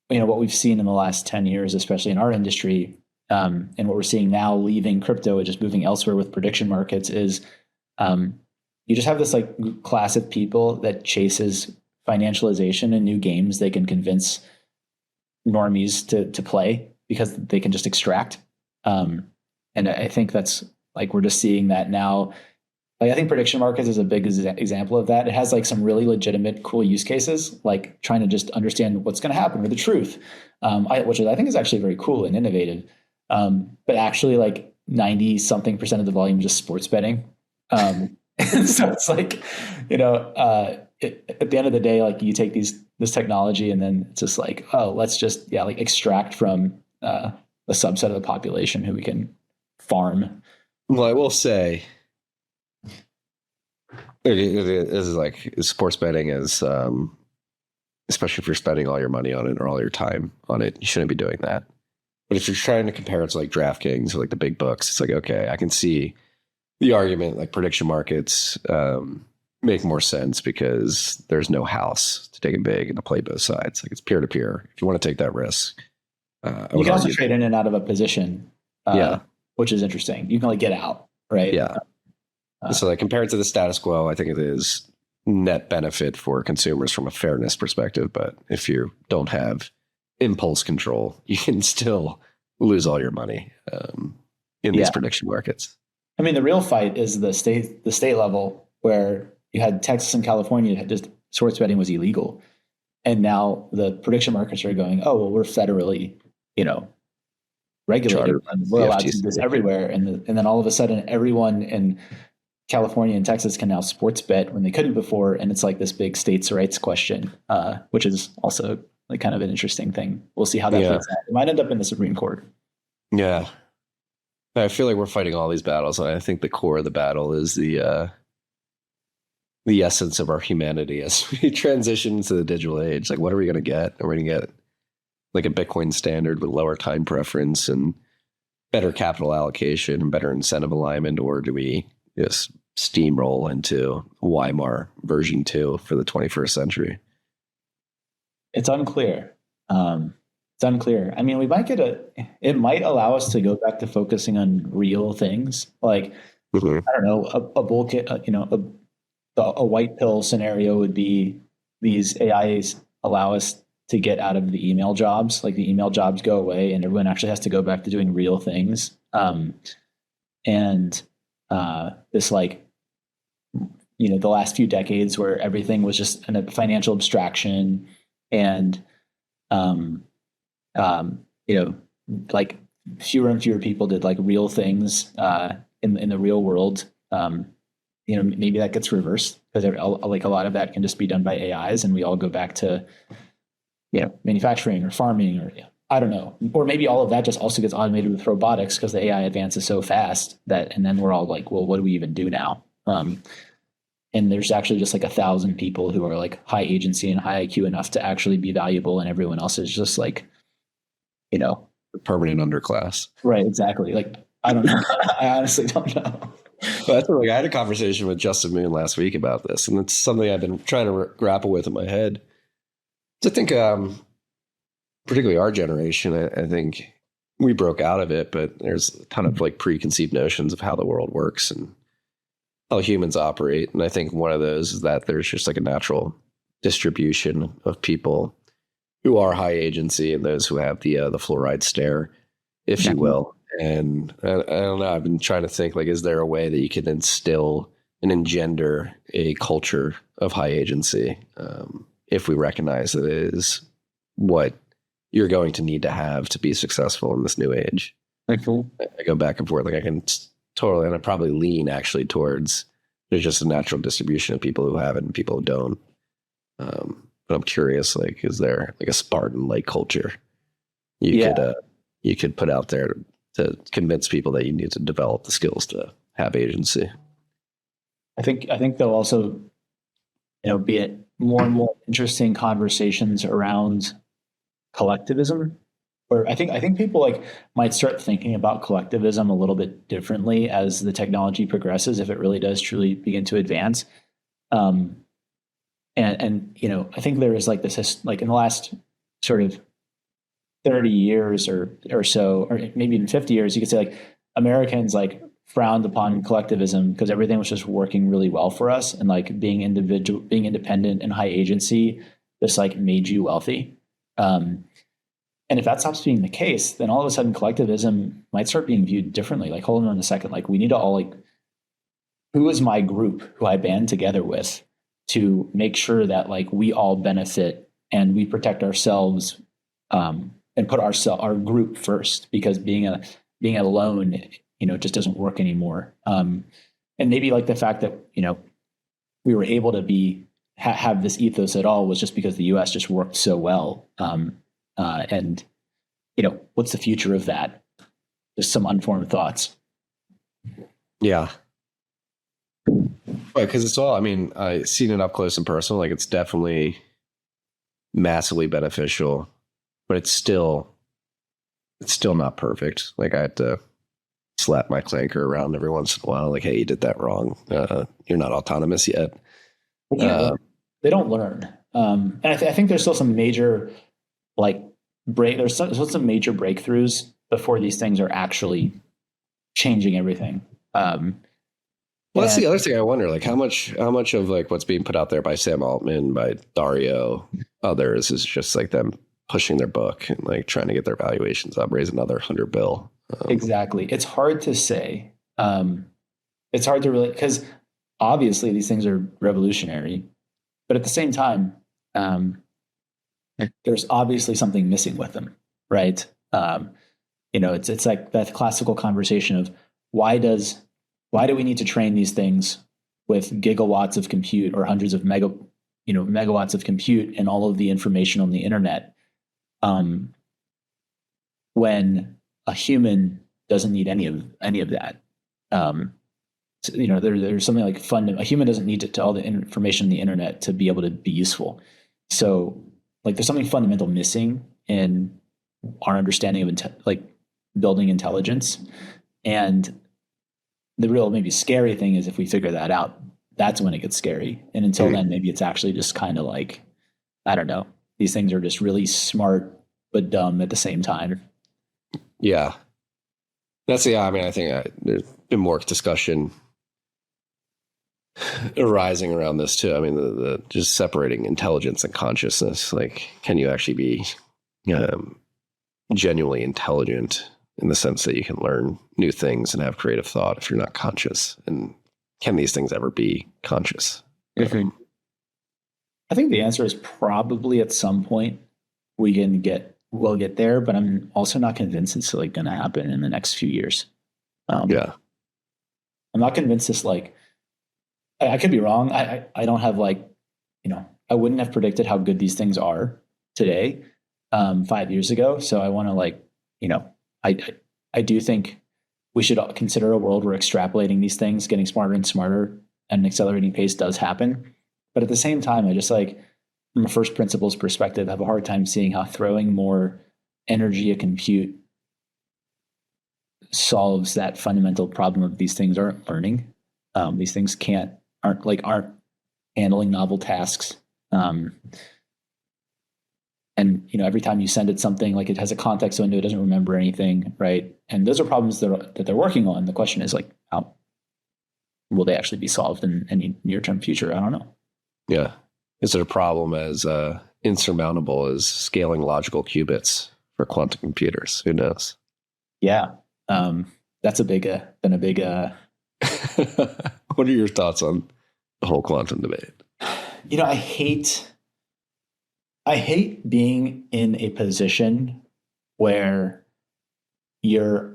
what we've seen in the last 10 years, especially in our industry, and what we're seeing now leaving crypto and just moving elsewhere with prediction markets is you just have this like class of people that chases financialization and new games they can convince normies to play because they can just extract. And I think that's like, we're just seeing that now. Like, I think prediction markets is a big example of that. It has like some really legitimate, cool use cases, like trying to just understand what's going to happen or the truth, which I think is actually very cool and innovative. But actually, like 90-something% of the volume is just sports betting. So it's like, at the end of the day, like you take this technology and then it's just like, oh, let's just extract from a subset of the population who we can farm. Well, I will say, it is like sports betting is, especially if you're spending all your money on it or all your time on it, you shouldn't be doing that. But if you're trying to compare it to like DraftKings or like the big books, it's like, okay, I can see the argument like prediction markets make more sense because there's no house to take it big and to play both sides. Like it's peer to peer. If you want to take that risk, you can also trade in and out of a position, which is interesting. You can like get out, right? Yeah. So like compared to the status quo, I think it is net benefit for consumers from a fairness perspective. But if you don't have impulse control, you can still lose all your money in these prediction markets. I mean, the real fight is the state level, where you had Texas and California had just sports betting was illegal, and now the prediction markets are going, oh well, we're federally, regulated, and we're allowed to do this everywhere, and then all of a sudden, everyone in California and Texas can now sports bet when they couldn't before, and it's like this big states' rights question, which is also like kind of an interesting thing. We'll see how that plays out. It might end up in the Supreme Court. Yeah. I feel like we're fighting all these battles, and I think the core of the battle is the essence of our humanity as we transition to the digital age. Like, what are we going to get? Are we going to get like a Bitcoin standard with lower time preference and better capital allocation and better incentive alignment, or do we just steamroll into Weimar version 2 for the 21st century? It's unclear. It's unclear. I mean, we might it might allow us to go back to focusing on real things. Like, I don't know, a bull kit, a white pill scenario would be these AIs allow us to get out of the email jobs. Like, the email jobs go away and everyone actually has to go back to doing real things. This, like, the last few decades where everything was just a financial abstraction, and like fewer and fewer people did like real things in the real world. Maybe that gets reversed because like a lot of that can just be done by AIs, and we all go back to manufacturing or farming, or I don't know, or maybe all of that just also gets automated with robotics because the AI advances so fast and then we're all like, well, what do we even do now? And there's actually just like 1,000 people who are like high agency and high IQ enough to actually be valuable, and everyone else is just like, the permanent underclass. Right, exactly. Like, I don't know. I honestly don't know. But that's like, I had a conversation with Justin Moon last week about this, and it's something I've been trying to grapple with in my head. So I think, particularly our generation, I think we broke out of it, but there's a ton of like preconceived notions of how the world works and how humans operate. And I think one of those is that there's just like a natural distribution of people who are high agency and those who have the fluoride stare, if you will. And I don't know, I've been trying to think, like, is there a way that you can instill and engender a culture of high agency if we recognize that it is what you're going to need to have to be successful in this new age? Like, cool. I go back and forth. Like, I can totally, and I probably lean actually towards there's just a natural distribution of people who have it and people who don't. But I'm curious, like, is there like a Spartan-like culture you could put out there to convince people that you need to develop the skills to have agency? I think there'll also, be more and more interesting conversations around collectivism. Or I think people like might start thinking about collectivism a little bit differently as the technology progresses, if it really does truly begin to advance. I think there is like this, like in the last sort of 30 years or so, or maybe even 50 years, you could say like Americans like frowned upon collectivism because everything was just working really well for us, and like being independent and high agency just like made you wealthy. And if that stops being the case, then all of a sudden collectivism might start being viewed differently. Like, hold on a second, like we need to all like, who is my group who I band together with to make sure that like we all benefit and we protect ourselves and put our group first, because being alone, just doesn't work anymore. And maybe like the fact that, we were able to have this ethos at all was just because the US just worked so well. And what's the future of that? Just some unformed thoughts. Yeah. Right, because it's all, I mean, I've seen it up close and personal. Like, it's definitely massively beneficial, but it's still not perfect. Like, I had to slap my clanker around every once in a while. Like, hey, you did that wrong. You're not autonomous yet. They don't learn. And I think there's still some major there's still some major breakthroughs before these things are actually changing everything. Well, that's the other thing I wonder, like how much of like what's being put out there by Sam Altman, by Dario, others is just like them pushing their book and like trying to get their valuations up, raise another $100 billion. Exactly. It's hard to say. It's hard to really, because obviously these things are revolutionary, but at the same time, there's obviously something missing with them, right? It's like that classical conversation of why do we need to train these things with gigawatts of compute or hundreds of megawatts of compute and all of the information on the internet, when a human doesn't need any of that. So, there's something like a human doesn't need to all the information on the internet to be able to be useful. So like there's something fundamental missing in our understanding of building intelligence. And the real maybe scary thing is if we figure that out, that's when it gets scary. And until then, maybe it's actually just kind of like, I don't know, these things are just really smart but dumb at the same time. Yeah. I think there's been more discussion arising around this too. I mean, the just separating intelligence and consciousness. Like, can you actually be genuinely intelligent in the sense that you can learn new things and have creative thought if you're not conscious? And can these things ever be conscious? I think the answer is probably at some point we'll get there, but I'm also not convinced it's like going to happen in the next few years. I'm not convinced it's like, I could be wrong. I don't have I wouldn't have predicted how good these things are today, 5 years ago. So I want to I do think we should consider a world where extrapolating these things, getting smarter and smarter at an accelerating pace does happen. But at the same time, I just from a first principles perspective, have a hard time seeing how throwing more energy at compute solves that fundamental problem of these things aren't learning. These things aren't handling novel tasks. And every time you send it something, like it has a context window, it doesn't remember anything, right? And those are problems that they're working on. The question is how will they actually be solved in any near-term future? I don't know. Yeah. Is it a problem as insurmountable as scaling logical qubits for quantum computers? Who knows? Yeah. That's been a big. What are your thoughts on the whole quantum debate? I hate being in a position where my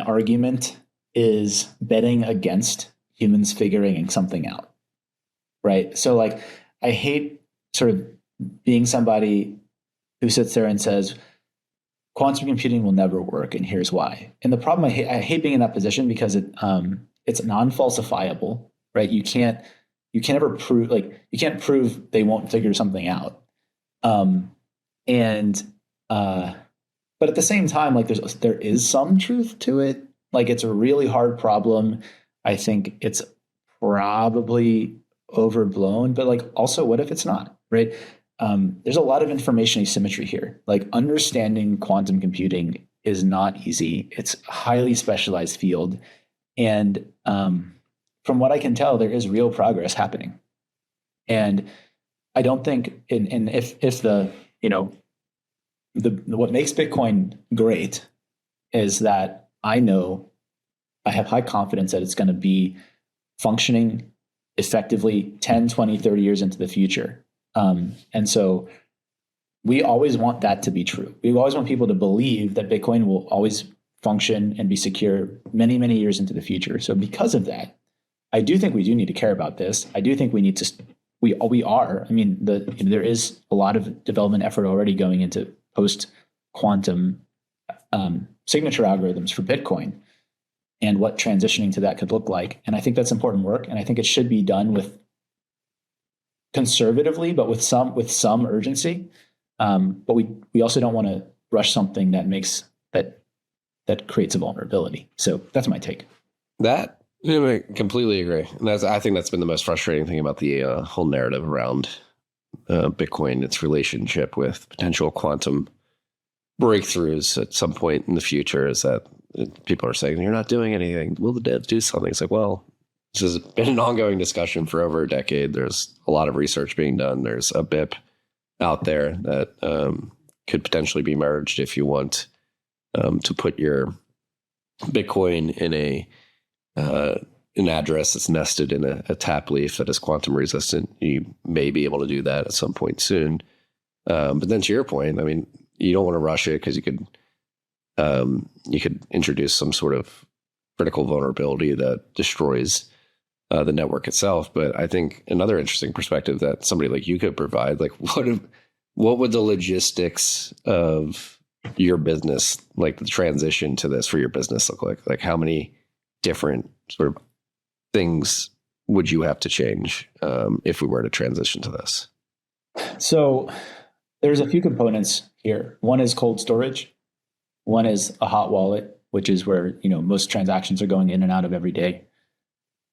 argument is betting against humans figuring something out, right? So I hate sort of being somebody who sits there and says quantum computing will never work, and here's why. And the problem I hate being in that position because it's non-falsifiable, right? You can't ever prove you can't prove they won't figure something out. But at the same time, there is some truth to it. It's a really hard problem. I think it's probably overblown, but also what if it's not, right? There's a lot of information asymmetry here. Understanding quantum computing is not easy. It's a highly specialized field. And from what I can tell, there is real progress happening. And I don't think, if what makes Bitcoin great is that I have high confidence that it's going to be functioning effectively 10, 20, 30 years into the future. And so we always want that to be true. We always want people to believe that Bitcoin will always function and be secure many, many years into the future. So because of that, I do think we do need to care about this. I do think we need to, we are, I mean, there is a lot of development effort already going into post-quantum signature algorithms for Bitcoin and what transitioning to that could look like. And I think that's important work. And I think it should be done with conservatively, but with some urgency. But we also don't want to rush something that creates a vulnerability. So that's my take. That I completely agree. And I think that's been the most frustrating thing about the whole narrative around Bitcoin, its relationship with potential quantum breakthroughs at some point in the future, is that people are saying, you're not doing anything. Will the devs do something? It's well, this has been an ongoing discussion for over a decade. There's a lot of research being done. There's a BIP out there that could potentially be merged if you want to put your Bitcoin in an address that's nested in a tap leaf that is quantum resistant. You may be able to do that at some point soon. But then to your point, I mean, you don't want to rush it because you could introduce some sort of critical vulnerability that destroys the network itself. But I think another interesting perspective that somebody like you could provide, what would the logistics of your business, like the transition to this for your business look like? Like how many different sort of things would you have to change if we were to transition to this? So there's a few components here. One is cold storage. One is a hot wallet, which is where, most transactions are going in and out of every day.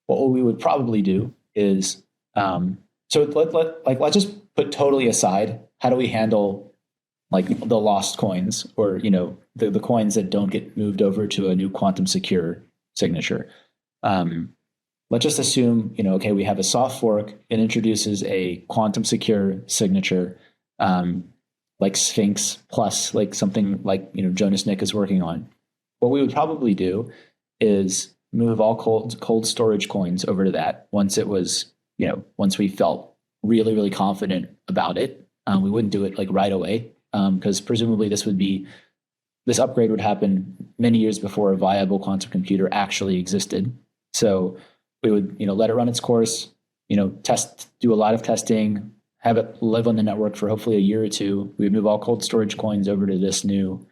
What we would probably do is, let's just put totally aside, how do we handle like the lost coins or, the coins that don't get moved over to a new quantum secure signature. Let's just assume, okay, we have a soft fork. It introduces a quantum secure signature, like Sphinx plus like something like, Jonas Nick is working on. What we would probably do is move all cold storage coins over to that once it was, once we felt really, really confident about it. We wouldn't do it like right away because presumably this upgrade would happen many years before a viable quantum computer actually existed. So we would, let it run its course, do a lot of testing, have it live on the network for hopefully a year or two. We would move all cold storage coins over to this new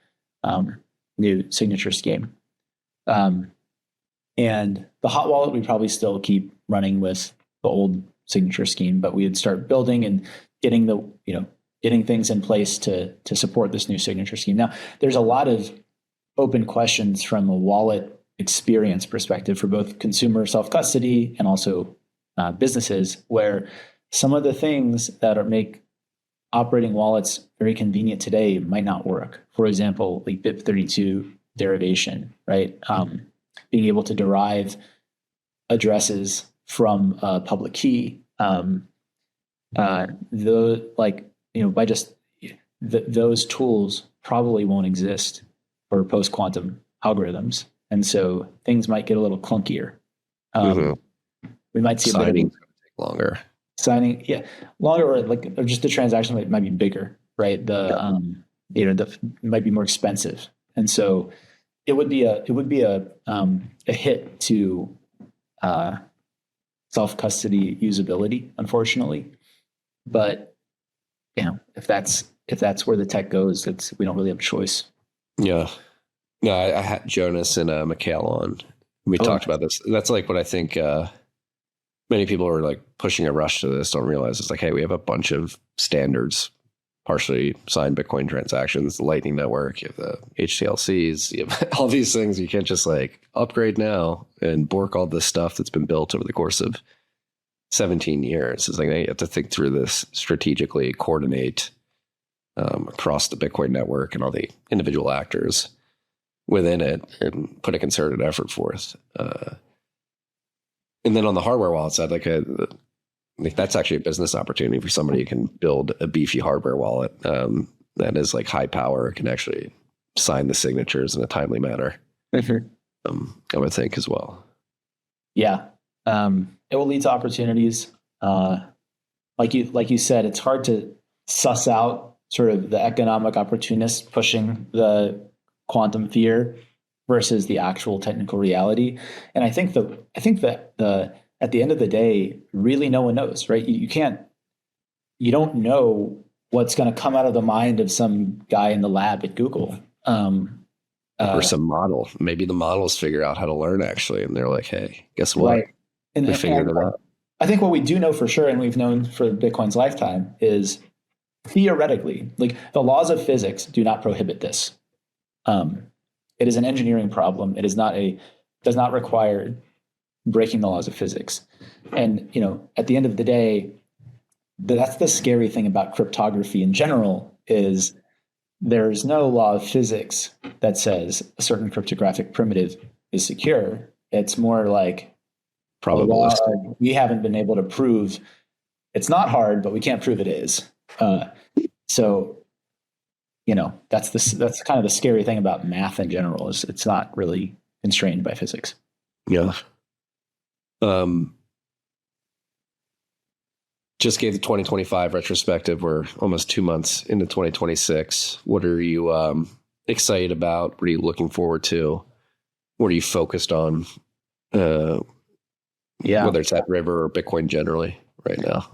signature scheme. And the hot wallet, we'd probably still keep running with the old signature scheme, but we would start building and getting things in place to support this new signature scheme. Now, there's a lot of open questions from a wallet experience perspective for both consumer self-custody and also businesses, where some of the things that make operating wallets very convenient today might not work. For example, like BIP32 derivation, right? Being able to derive addresses from a public key, those tools probably won't exist for post-quantum algorithms. And so things might get a little clunkier. We might see Signing take longer. Longer, or just the transaction might be bigger, right? It might be more expensive, and so it would be a hit to self-custody usability, unfortunately. But if that's where the tech goes, we don't really have a choice. Yeah. No, I had Jonas and Mikhail on. We talked about this. That's like what I think many people are like pushing a rush to this don't realize. It's like, hey, we have a bunch of standards, partially signed Bitcoin transactions, the Lightning Network, you have the HTLCs, you have all these things. You can't just like upgrade now and bork all this stuff that's been built over the course of 17 years. It's like you have to think through this strategically, coordinate across the Bitcoin network and all the individual actors within it and put a concerted effort forth. And then on the hardware wallet side, that's actually a business opportunity for somebody who can build a beefy hardware wallet that is like high power, can actually sign the signatures in a timely manner. I would think as well. Yeah. It will lead to opportunities. Like you said, it's hard to suss out sort of the economic opportunists pushing the quantum fear versus the actual technical reality. And I think that at the end of the day, really no one knows, right? You don't know what's going to come out of the mind of some guy in the lab at Google. Or some model. Maybe the models figure out how to learn actually. And they're like, hey, guess what? Right. We figured it out. I think what we do know for sure, and we've known for Bitcoin's lifetime, is theoretically, like the laws of physics do not prohibit this. It is an engineering problem. It does not require breaking the laws of physics. And, at the end of the day, that's the scary thing about cryptography in general is there's no law of physics that says a certain cryptographic primitive is secure. It's more like probabilistic. We haven't been able to prove it's not hard, but we can't prove it is. So, that's kind of the scary thing about math in general is it's not really constrained by physics. Yeah. Just gave the 2025 retrospective. We're almost 2 months into 2026. What are you excited about? What are you looking forward to? What are you focused on? Whether it's at River or Bitcoin generally right now.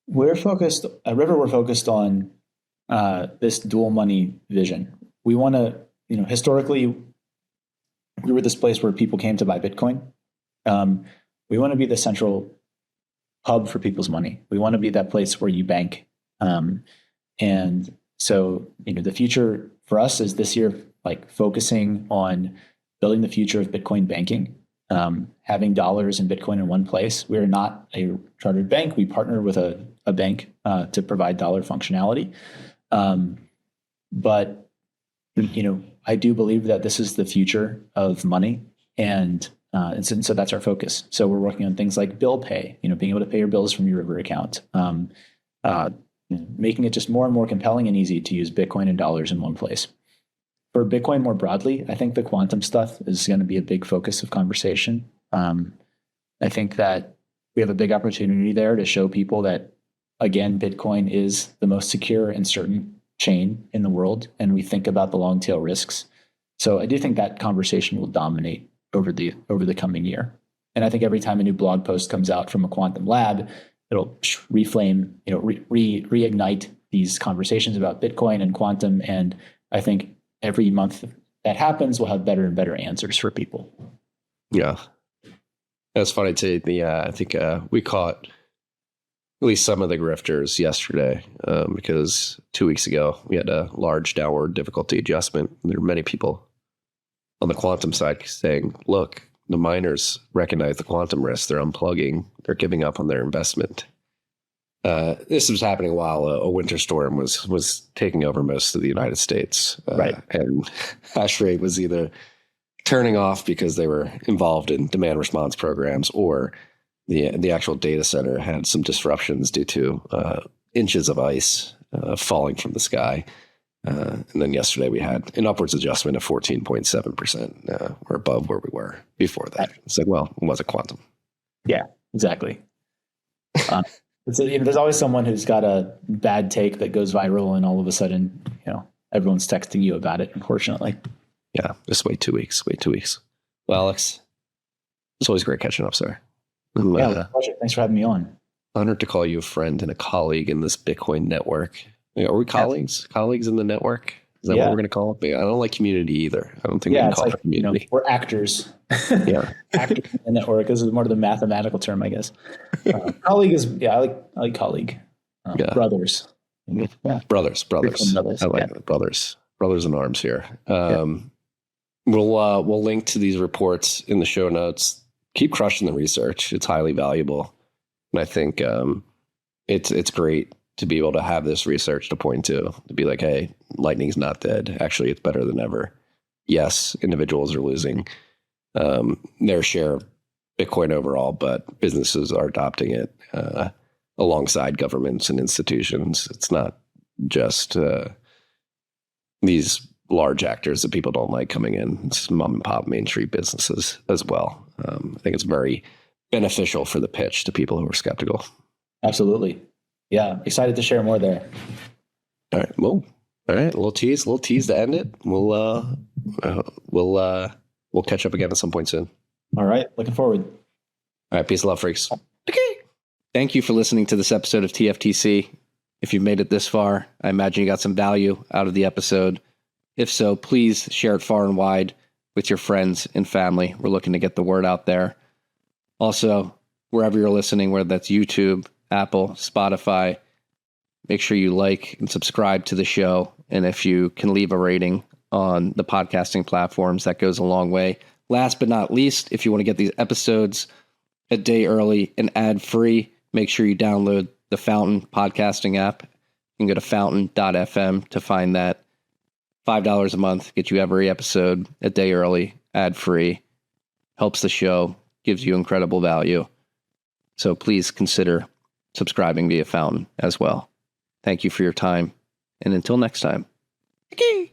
We're focused at River. We're focused on this dual money vision. we want to, historically, we were this place where people came to buy Bitcoin. We want to be the central hub for people's money. We want to be that place where you bank. And so, the future for us is this year, like focusing on building the future of Bitcoin banking, having dollars and Bitcoin in one place. We are not a chartered bank. We partner with a bank to provide dollar functionality. But, I do believe that this is the future of money. And so that's our focus. So we're working on things like bill pay, being able to pay your bills from your River account, making it just more and more compelling and easy to use Bitcoin and dollars in one place. For Bitcoin more broadly, I think the quantum stuff is going to be a big focus of conversation. I think that we have a big opportunity there to show people that, again, Bitcoin is the most secure and certain chain in the world, and we think about the long tail risks. So I do think that conversation will dominate over the coming year. And I think every time a new blog post comes out from a quantum lab, it'll reflame, reignite these conversations about Bitcoin and quantum. And I think every month that happens, we'll have better and better answers for people. Yeah. That's funny too. I think we caught at least some of the grifters yesterday because 2 weeks ago we had a large downward difficulty adjustment. There are many people on the quantum side saying, look, the miners recognize the quantum risk. They're unplugging. They're giving up on their investment. This was happening while a winter storm was taking over most of the United States. Right. And hash rate was either turning off because they were involved in demand response programs, or the actual data center had some disruptions due to inches of ice falling from the sky. And then yesterday we had an upwards adjustment of 14.7%. We're above where we were before that. It's like, well, it wasn't quantum. Yeah, exactly. There's always someone who's got a bad take that goes viral, and all of a sudden, everyone's texting you about it, unfortunately. Yeah, just wait 2 weeks. Well, Alex, it's always great catching up, sir. Yeah, pleasure. Thanks for having me on. Honored to call you a friend and a colleague in this Bitcoin network. Are we colleagues? Yeah. Colleagues in the network? Is that what we're going to call it? I don't like community either. I don't think we can call it community. We're actors. Yeah. Actors in the network. This is more of the mathematical term, I guess. Colleague is, I like colleague. Brothers. Yeah. Brothers. I like it. Brothers in arms here. We'll link to these reports in the show notes. Keep crushing the research. It's highly valuable. And I think it's great to be able to have this research to point to be like, hey, Lightning's not dead. Actually, it's better than ever. Yes, individuals are losing their share of Bitcoin overall, but businesses are adopting it alongside governments and institutions. It's not just these large actors that people don't like coming in. It's mom and pop Main Street businesses as well. I think it's very beneficial for the pitch to people who are skeptical. Absolutely. Yeah. Excited to share more there. All right. Well, all right. A little tease to end it. We'll catch up again at some point soon. All right. Looking forward. All right. Peace and love, freaks. Thank you for listening to this episode of TFTC. If you've made it this far, I imagine you got some value out of the episode. If so, please share it far and wide with your friends and family. We're looking to get the word out there. Also, wherever you're listening, whether that's YouTube, Apple, Spotify, make sure you like and subscribe to the show. And if you can leave a rating on the podcasting platforms, that goes a long way. Last but not least, if you want to get these episodes a day early and ad-free, make sure you download the Fountain podcasting app. You can go to fountain.fm to find that. $5 a month, get you every episode a day early, ad-free. Helps the show, gives you incredible value. So please consider subscribing via Fountain as well. Thank you for your time. And until next time. Okay.